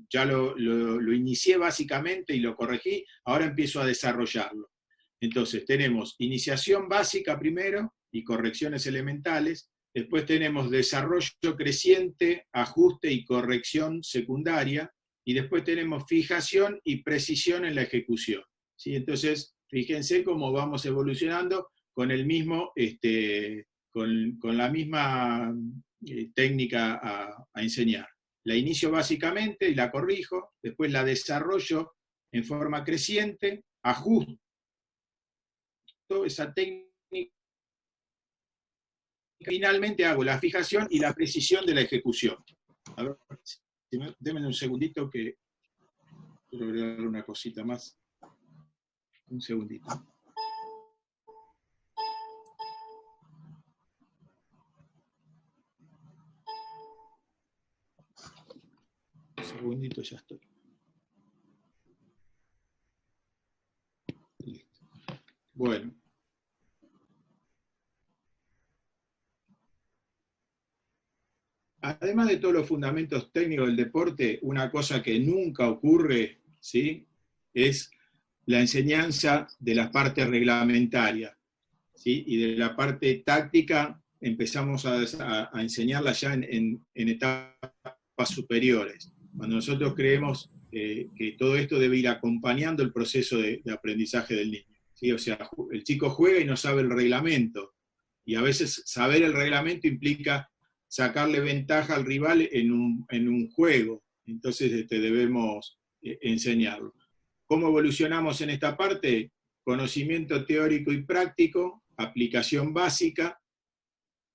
A: ya lo inicié básicamente y lo corregí, ahora empiezo a desarrollarlo. Entonces tenemos iniciación básica primero y correcciones elementales, después tenemos desarrollo creciente, ajuste y corrección secundaria, y después tenemos fijación y precisión en la ejecución, ¿sí? Entonces, fíjense cómo vamos evolucionando con el mismo, con la misma técnica a enseñar. La inicio básicamente y la corrijo, después la desarrollo en forma creciente, ajusto esa técnica, finalmente hago la fijación y la precisión de la ejecución. A ver, denme un segundito que quiero agregar una cosita más. Un segundito. Listo, ya estoy. Listo. Bueno. Además de todos los fundamentos técnicos del deporte, una cosa que nunca ocurre, ¿sí?, es la enseñanza de la parte reglamentaria, ¿sí?, y de la parte táctica empezamos a enseñarla ya en etapas superiores, cuando nosotros creemos que todo esto debe ir acompañando el proceso de aprendizaje del niño, ¿sí? O sea, el chico juega y no sabe el reglamento, y a veces saber el reglamento implica sacarle ventaja al rival en un juego, entonces debemos enseñarlo. ¿Cómo evolucionamos en esta parte? Conocimiento teórico y práctico, aplicación básica.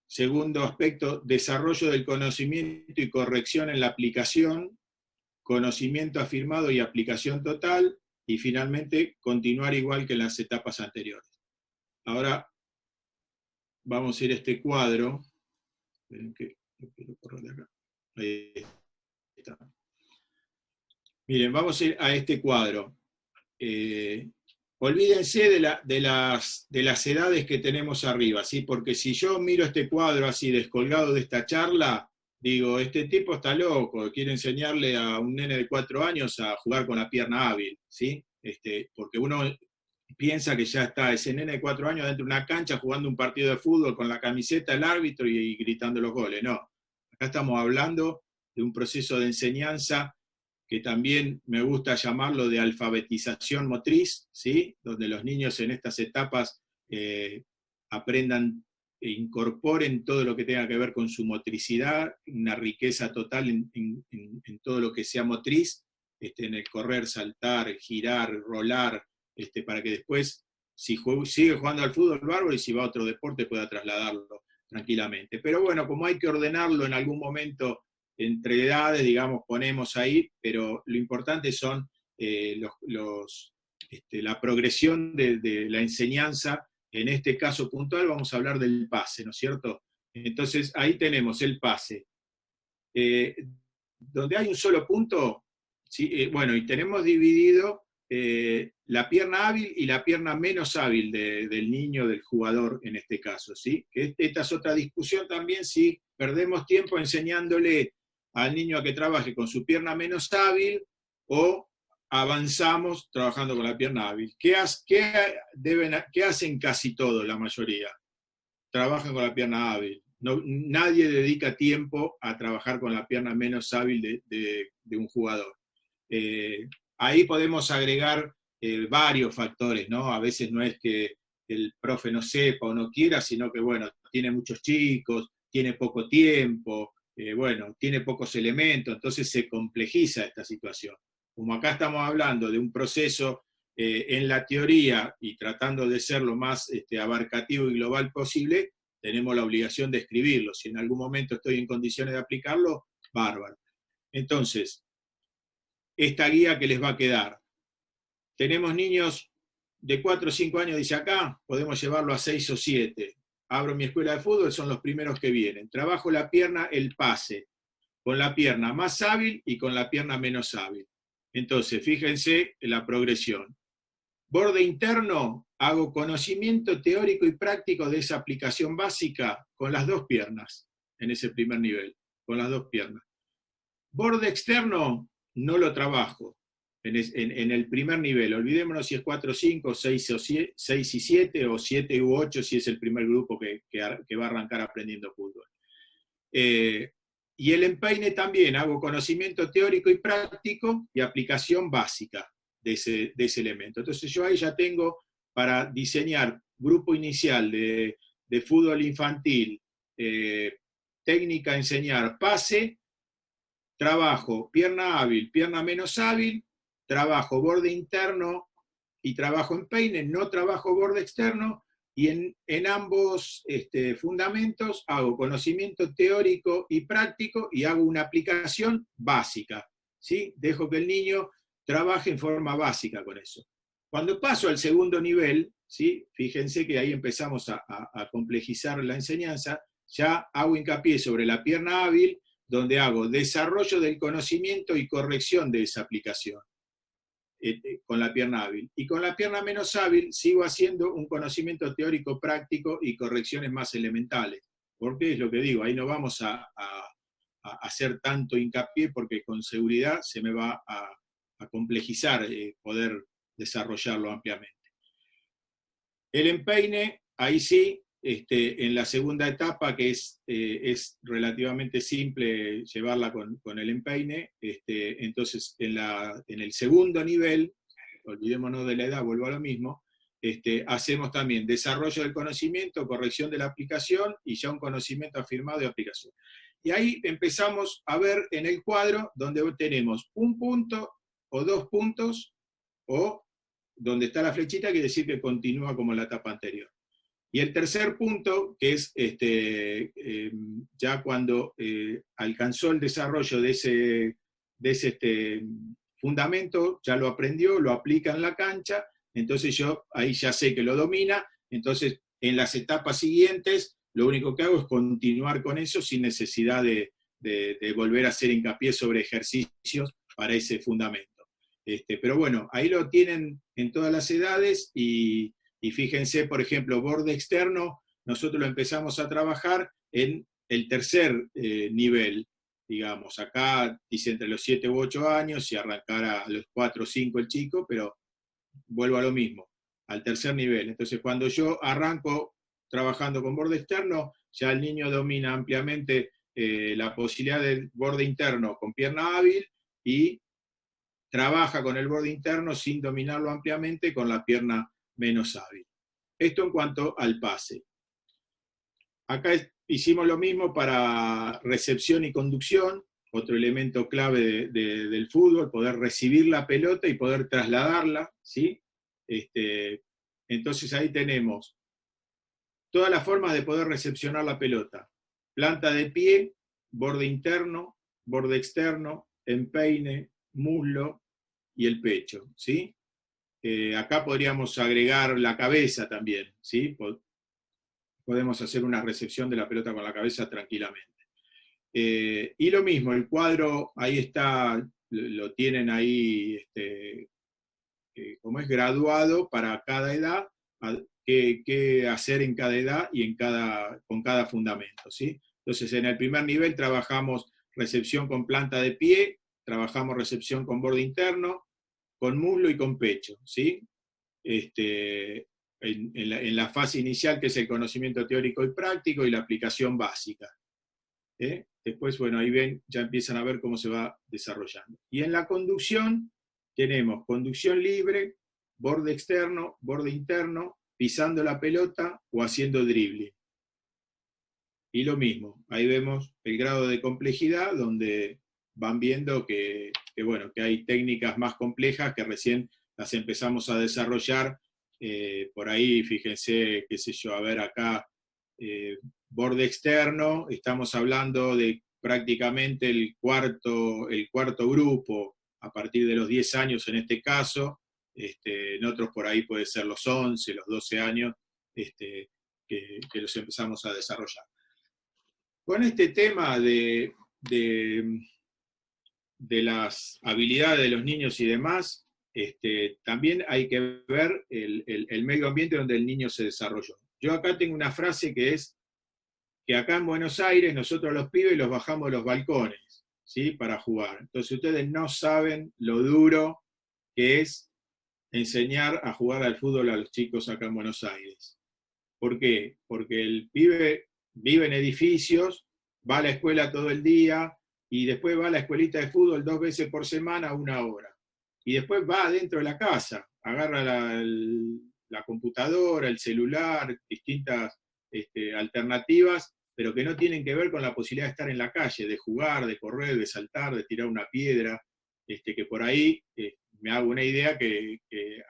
A: Segundo aspecto, desarrollo del conocimiento y corrección en la aplicación, conocimiento afirmado y aplicación total, y finalmente continuar igual que en las etapas anteriores. Ahora vamos a ir a este cuadro. Esperen que lo quiero correr de acá. Ahí está. Miren, vamos a ir a este cuadro. Olvídense de las edades que tenemos arriba, ¿sí? Porque si yo miro este cuadro así descolgado de esta charla, digo, este tipo está loco, quiere enseñarle a un nene de 4 años a jugar con la pierna hábil, ¿sí? Porque uno piensa que ya está ese nene de 4 años dentro de una cancha jugando un partido de fútbol con la camiseta del árbitro y gritando los goles. No, acá estamos hablando de un proceso de enseñanza que también me gusta llamarlo de alfabetización motriz, ¿sí?, donde los niños en estas etapas aprendan e incorporen todo lo que tenga que ver con su motricidad, una riqueza total en todo lo que sea motriz, en el correr, saltar, girar, rolar, para que después, si sigue jugando al fútbol, bárbaro, y si va a otro deporte pueda trasladarlo tranquilamente. Pero bueno, como hay que ordenarlo en algún momento entre edades, digamos, ponemos ahí, pero lo importante son la progresión de la enseñanza. En este caso puntual vamos a hablar del pase, ¿no es cierto? Entonces ahí tenemos el pase. Donde hay un solo punto, ¿sí? Bueno, y tenemos dividido la pierna hábil y la pierna menos hábil del niño, del jugador en este caso, ¿sí? Esta es otra discusión también, si perdemos tiempo enseñándole al niño a que trabaje con su pierna menos hábil o avanzamos trabajando con la pierna hábil. ¿Qué hacen casi todos, la mayoría? Trabajan con la pierna hábil. No, nadie dedica tiempo a trabajar con la pierna menos hábil de un jugador. Ahí podemos agregar varios factores, ¿no? A veces no es que el profe no sepa o no quiera, sino que, bueno, tiene muchos chicos, tiene poco tiempo, bueno, tiene pocos elementos, entonces se complejiza esta situación. Como acá estamos hablando de un proceso en la teoría y tratando de ser lo más abarcativo y global posible, tenemos la obligación de escribirlo. Si en algún momento estoy en condiciones de aplicarlo, bárbaro. Entonces, esta guía que les va a quedar. Tenemos niños de 4 o 5 años, dice acá, podemos llevarlo a 6 o 7. Abro mi escuela de fútbol, son los primeros que vienen. Trabajo la pierna, el pase, con la pierna más hábil y con la pierna menos hábil. Entonces, fíjense en la progresión. Borde interno, hago conocimiento teórico y práctico de esa aplicación básica con las 2 piernas, en ese primer nivel, con las 2 piernas. Borde externo, no lo trabajo en el primer nivel. Olvidémonos si es 4 o 5, 6 y 7, o 7 u 8 si es el primer grupo que va a arrancar aprendiendo fútbol. Y el empeine también, hago conocimiento teórico y práctico y aplicación básica de ese elemento. Entonces yo ahí ya tengo para diseñar grupo inicial de fútbol infantil, técnica a enseñar, pase, trabajo pierna hábil, pierna menos hábil, trabajo borde interno y trabajo empeine, no trabajo borde externo, y en ambos fundamentos hago conocimiento teórico y práctico y hago una aplicación básica, ¿sí? Dejo que el niño trabaje en forma básica con eso. Cuando paso al segundo nivel, ¿sí? Fíjense que ahí empezamos a complejizar la enseñanza, ya hago hincapié sobre la pierna hábil, donde hago desarrollo del conocimiento y corrección de esa aplicación con la pierna hábil. Y con la pierna menos hábil sigo haciendo un conocimiento teórico práctico y correcciones más elementales. Porque es lo que digo, ahí no vamos a hacer tanto hincapié porque con seguridad se me va a complejizar poder desarrollarlo ampliamente. El empeine, ahí sí, en la segunda etapa, que es relativamente simple llevarla con el empeine, entonces en el segundo nivel, olvidémonos de la edad, vuelvo a lo mismo, hacemos también desarrollo del conocimiento, corrección de la aplicación y ya un conocimiento afirmado de aplicación. Y ahí empezamos a ver en el cuadro donde tenemos un punto o 2 puntos, o donde está la flechita quiere decir que continúa como en la etapa anterior. Y el tercer punto, que es ya cuando alcanzó el desarrollo de ese fundamento, ya lo aprendió, lo aplica en la cancha, entonces yo ahí ya sé que lo domina, entonces en las etapas siguientes lo único que hago es continuar con eso sin necesidad de volver a hacer hincapié sobre ejercicios para ese fundamento. Pero bueno, ahí lo tienen en todas las edades y fíjense, por ejemplo, borde externo, nosotros lo empezamos a trabajar en el tercer nivel, digamos, acá dice entre los 7 u 8 años, y arrancara a los 4 o 5 el chico, pero vuelvo a lo mismo, al tercer nivel. Entonces, cuando yo arranco trabajando con borde externo, ya el niño domina ampliamente la posibilidad del borde interno con pierna hábil y trabaja con el borde interno sin dominarlo ampliamente con la pierna menos hábil. Esto en cuanto al pase. Acá hicimos lo mismo para recepción y conducción, otro elemento clave del fútbol, poder recibir la pelota y poder trasladarla, ¿sí? Entonces ahí tenemos todas las formas de poder recepcionar la pelota. Planta de pie, borde interno, borde externo, empeine, muslo y el pecho, ¿sí? Acá podríamos agregar la cabeza también, ¿sí? Podemos hacer una recepción de la pelota con la cabeza tranquilamente. Y lo mismo, el cuadro, ahí está, lo tienen ahí, como es graduado para cada edad, qué hacer en cada edad y con cada fundamento, ¿sí? Entonces, en el primer nivel trabajamos recepción con planta de pie, trabajamos recepción con borde interno, con muslo y con pecho, ¿sí? En la fase inicial, que es el conocimiento teórico y práctico, y la aplicación básica. Después, bueno, ahí ven, ya empiezan a ver cómo se va desarrollando. Y en la conducción, tenemos conducción libre, borde externo, borde interno, pisando la pelota o haciendo dribbling. Y lo mismo, ahí vemos el grado de complejidad, donde van viendo que hay técnicas más complejas que recién las empezamos a desarrollar. Por ahí, fíjense, qué sé yo, a ver acá, borde externo, estamos hablando de prácticamente el cuarto grupo, a partir de los 10 años en este caso, en otros por ahí puede ser los 11, los 12 años, que los empezamos a desarrollar. Con este tema de las habilidades de los niños y demás, también hay que ver el medio ambiente donde el niño se desarrolló. Yo acá tengo una frase que es que acá en Buenos Aires nosotros los pibes los bajamos de los balcones, ¿sí? Para jugar. Entonces ustedes no saben lo duro que es enseñar a jugar al fútbol a los chicos acá en Buenos Aires. ¿Por qué? Porque el pibe vive en edificios, va a la escuela todo el día, y después va a la escuelita de fútbol 2 veces por semana, 1 hora. Y después va adentro de la casa, agarra la computadora, el celular, distintas alternativas, pero que no tienen que ver con la posibilidad de estar en la calle, de jugar, de correr, de saltar, de tirar una piedra, que por ahí me hago una idea que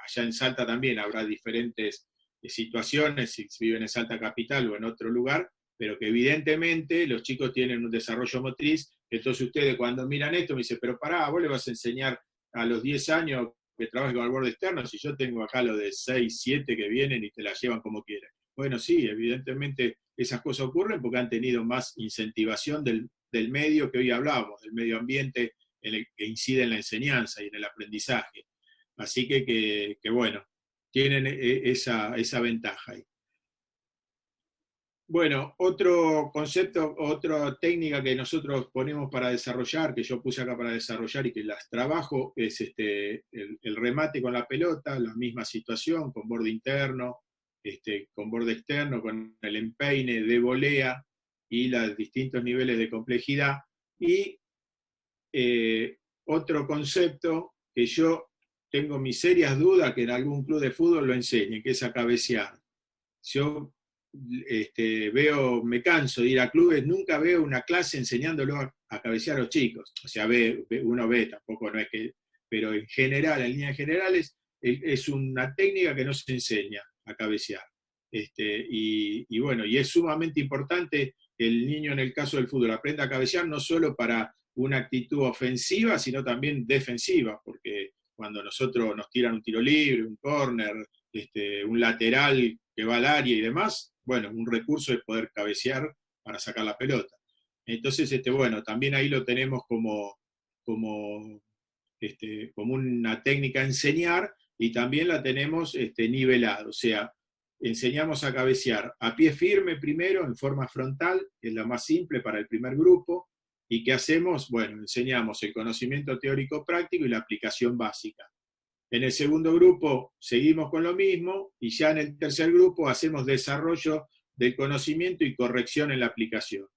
A: allá en Salta también habrá diferentes situaciones, si viven en Salta Capital o en otro lugar, pero que evidentemente los chicos tienen un desarrollo motriz. Entonces ustedes cuando miran esto me dicen, pero pará, vos le vas a enseñar a los 10 años que trabaje con el borde externo, si yo tengo acá los de 6, 7 que vienen y te la llevan como quieren. Bueno, sí, evidentemente esas cosas ocurren porque han tenido más incentivación del del medio que hoy hablábamos, del medio ambiente en el que incide en la enseñanza y en el aprendizaje. Así que bueno, tienen esa ventaja ahí. Bueno, otro concepto, otra técnica que nosotros ponemos para desarrollar, que yo puse acá para desarrollar y que las trabajo, es el remate con la pelota, la misma situación, con borde interno, con borde externo, con el empeine de volea y los distintos niveles de complejidad. Y otro concepto que yo tengo mis serias dudas que en algún club de fútbol lo enseñen, que es a cabecear. Yo me canso de ir a clubes, nunca veo una clase enseñándolo a cabecear a los chicos. O sea, uno ve, tampoco no es que, pero en general, en líneas generales, es una técnica que no se enseña a cabecear. Y bueno, y es sumamente importante que el niño en el caso del fútbol aprenda a cabecear no solo para una actitud ofensiva, sino también defensiva, porque cuando nosotros nos tiran un tiro libre, un córner, un lateral que va al área y demás, bueno, un recurso es poder cabecear para sacar la pelota. Entonces, bueno, también ahí lo tenemos como una técnica a enseñar, y también la tenemos nivelada, o sea, enseñamos a cabecear a pie firme primero, en forma frontal, que es la más simple para el primer grupo, y ¿qué hacemos? Bueno, enseñamos el conocimiento teórico práctico y la aplicación básica. En el segundo grupo seguimos con lo mismo, y ya en el tercer grupo hacemos desarrollo del conocimiento y corrección en la aplicación.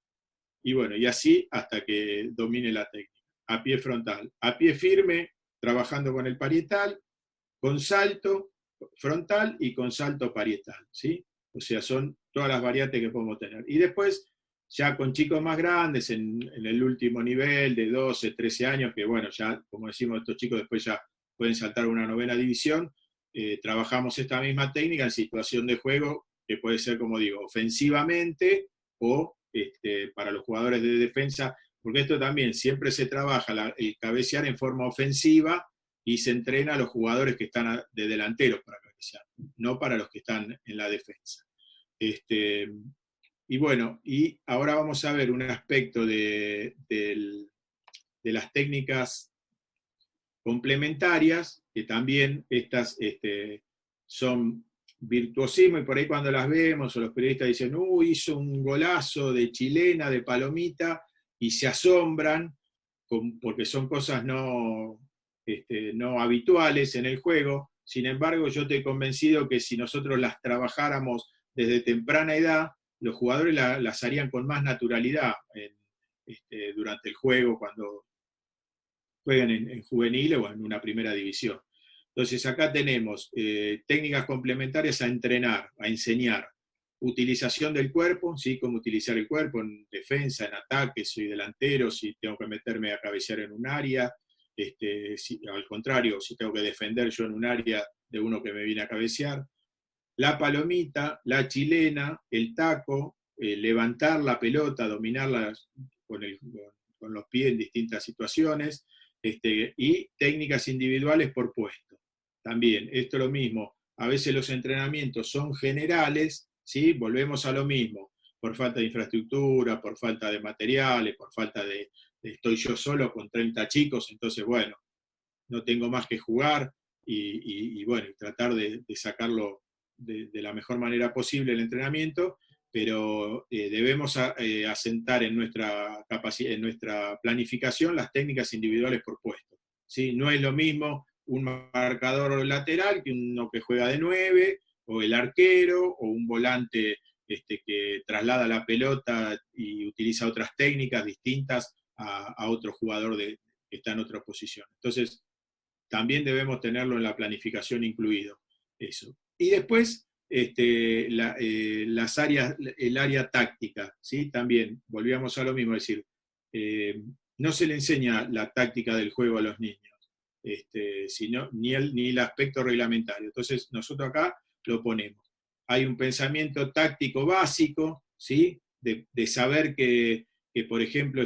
A: Y bueno, y así hasta que domine la técnica. A pie frontal, a pie firme, trabajando con el parietal, con salto frontal y con salto parietal, ¿sí? O sea, son todas las variantes que podemos tener. Y después, ya con chicos más grandes, en el último nivel de 12, 13 años, que bueno, ya, como decimos, estos chicos después ya pueden saltar a una 9ª división, trabajamos esta misma técnica en situación de juego, que puede ser, como digo, ofensivamente o para los jugadores de defensa, porque esto también siempre se trabaja el cabecear en forma ofensiva y se entrena a los jugadores que están de delanteros para cabecear, no para los que están en la defensa. Y bueno, y ahora vamos a ver un aspecto de las técnicas complementarias, que también estas son virtuosismo, y por ahí cuando las vemos, o los periodistas dicen, hizo un golazo de chilena, de palomita, y se asombran, porque son cosas no habituales en el juego. Sin embargo, yo estoy convencido que si nosotros las trabajáramos desde temprana edad, los jugadores las harían con más naturalidad durante el juego, cuando juegan en juvenil o en una primera división. Entonces acá tenemos técnicas complementarias a entrenar, a enseñar. Utilización del cuerpo, ¿sí? Cómo utilizar el cuerpo en defensa, en ataque, soy delantero, si tengo que meterme a cabecear en un área, al contrario, si tengo que defender yo en un área de uno que me viene a cabecear. La palomita, la chilena, el taco, levantar la pelota, dominarla con los pies en distintas situaciones, y técnicas individuales por puesto. También, esto es lo mismo, a veces los entrenamientos son generales, ¿sí? Volvemos a lo mismo, por falta de infraestructura, por falta de materiales, por falta de estoy yo solo con 30 chicos, entonces bueno, no tengo más que jugar, y bueno, tratar de sacarlo de la mejor manera posible el entrenamiento, pero debemos asentar en nuestra planificación las técnicas individuales por puesto, ¿sí? No es lo mismo un marcador lateral que uno que juega de 9, o el arquero, o un volante que traslada la pelota y utiliza otras técnicas distintas a otro jugador que está en otra posición. Entonces, también debemos tenerlo en la planificación incluido, eso. Y después, las áreas, el área táctica, ¿sí? También, volvíamos a lo mismo, es decir, no se le enseña la táctica del juego a los niños, sino, ni el aspecto reglamentario. Entonces, nosotros acá lo ponemos. Hay un pensamiento táctico básico, ¿sí? De saber que, por ejemplo,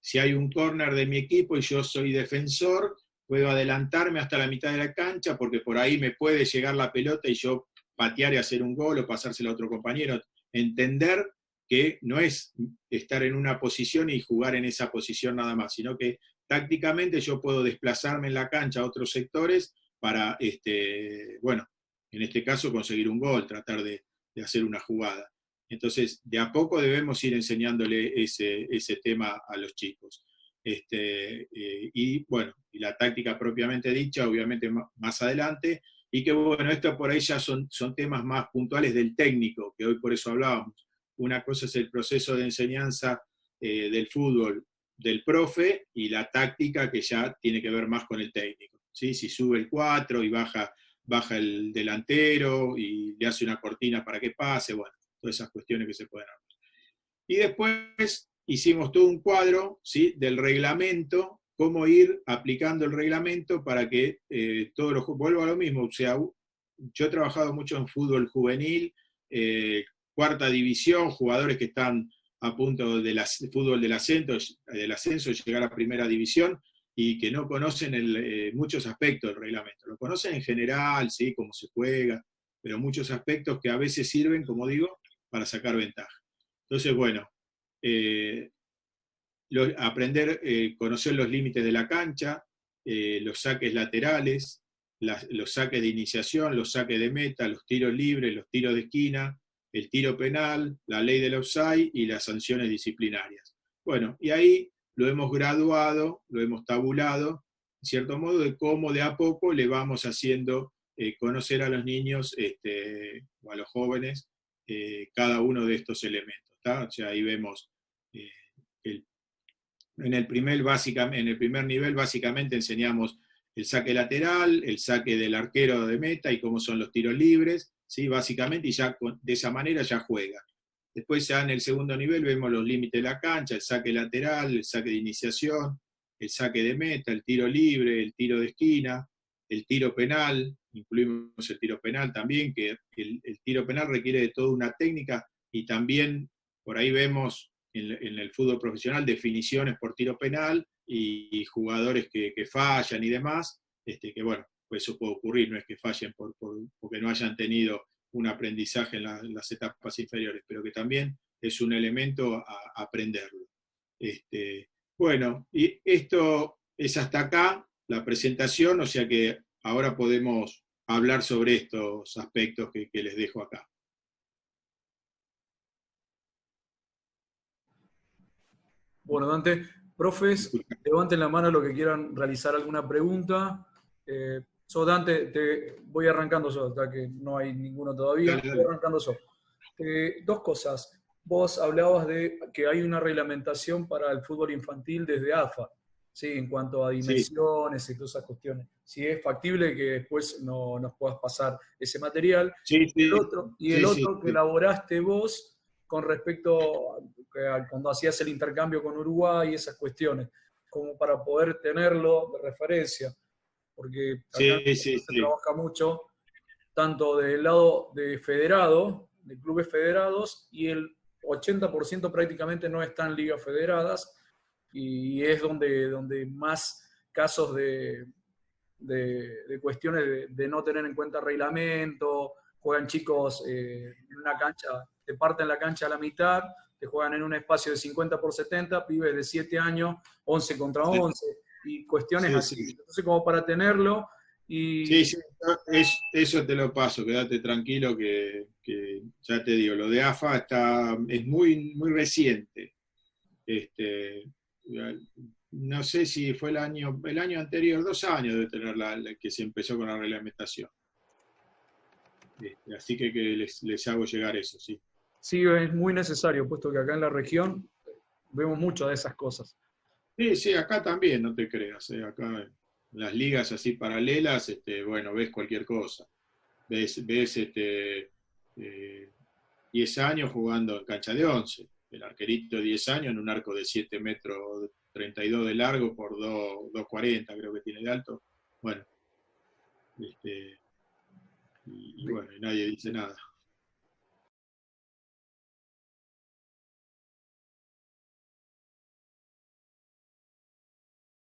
A: si hay un córner de mi equipo y yo soy defensor, puedo adelantarme hasta la mitad de la cancha porque por ahí me puede llegar la pelota y yo patear y hacer un gol o pasársela a otro compañero. Entender que no es estar en una posición y jugar en esa posición nada más, sino que tácticamente yo puedo desplazarme en la cancha a otros sectores para, bueno, en este caso conseguir un gol, tratar de hacer una jugada. Entonces, de a poco debemos ir enseñándole ese tema a los chicos. Y bueno, y la táctica propiamente dicha, obviamente más adelante, y que bueno, esto por ahí ya son temas más puntuales del técnico, que hoy por eso hablábamos. Una cosa es el proceso de enseñanza del fútbol del profe y la táctica que ya tiene que ver más con el técnico, ¿sí? Si sube el 4 y baja el delantero y le hace una cortina para que pase, bueno, todas esas cuestiones que se pueden hablar. Y después hicimos todo un cuadro, ¿sí?, del reglamento, cómo ir aplicando el reglamento para que todos los... Vuelvo a lo mismo, o sea, yo he trabajado mucho en fútbol juvenil, cuarta división, jugadores que están a punto del fútbol del ascenso, llegar a primera división, y que no conocen muchos aspectos del reglamento. Lo conocen en general, ¿sí?, cómo se juega, pero muchos aspectos que a veces sirven, como digo, para sacar ventaja. Entonces, bueno, aprender, conocer los límites de la cancha, los saques laterales, los saques de iniciación, los saques de meta, los tiros libres, los tiros de esquina, el tiro penal, la ley del offside y las sanciones disciplinarias. Bueno, y ahí lo hemos graduado, lo hemos tabulado, en cierto modo, de cómo de a poco le vamos haciendo conocer a los niños o a los jóvenes cada uno de estos elementos, ¿tá? O sea, ahí vemos en el primer nivel básicamente enseñamos el saque lateral, el saque del arquero de meta y cómo son los tiros libres, ¿sí?, básicamente, y ya de esa manera ya juega. Después ya en el segundo nivel vemos los límites de la cancha, el saque lateral, el saque de iniciación, el saque de meta, el tiro libre, el tiro de esquina, el tiro penal, incluimos el tiro penal también, que el tiro penal requiere de toda una técnica, y también por ahí vemos en el fútbol profesional definiciones por tiro penal y jugadores que fallan y demás, que bueno, pues eso puede ocurrir, no es que fallen porque no hayan tenido un aprendizaje en las etapas inferiores, pero que también es un elemento a aprenderlo. Bueno, y esto es hasta acá la presentación, o sea que ahora podemos hablar sobre estos aspectos que les dejo acá.
B: Bueno, Dante, profes, levanten la mano los que quieran realizar alguna pregunta. Dante, te voy arrancando yo, hasta que no hay ninguno todavía.
A: Dale.
B: Voy arrancando yo. Dos cosas. Vos hablabas de que hay una reglamentación para el fútbol infantil desde AFA, ¿sí?, en cuanto a dimensiones y todas esas cuestiones. Si es factible que después nos puedas pasar ese material.
A: Sí.
B: El otro que elaboraste vos con respecto a cuando hacías el intercambio con Uruguay y esas cuestiones, como para poder tenerlo de referencia, porque acá se trabaja mucho, tanto del lado de federado, de clubes federados, y el 80% prácticamente no están en ligas federadas, y es donde más casos de cuestiones de no tener en cuenta reglamento, juegan chicos en una cancha, te parten la cancha a la mitad, te juegan en un espacio de 50x70, pibes de 7 años, 11 contra 11, y cuestiones así. Entonces, como para tenerlo, y...
A: Sí, eso te lo paso, quédate tranquilo que ya te digo, lo de AFA es muy, muy reciente. No sé si fue el año anterior, 2 años de tener que se empezó con la reglamentación. Así que les hago llegar eso, sí.
B: Sí, es muy necesario, puesto que acá en la región vemos muchas de esas cosas.
A: Sí, acá también, no te creas. Acá en las ligas así paralelas, bueno, ves cualquier cosa. Ves 10 años jugando en cancha de 11. El arquerito de 10 años en un arco de 7 metros 32 de largo por 2,40 creo que tiene de alto. Bueno, y bueno, y nadie dice nada.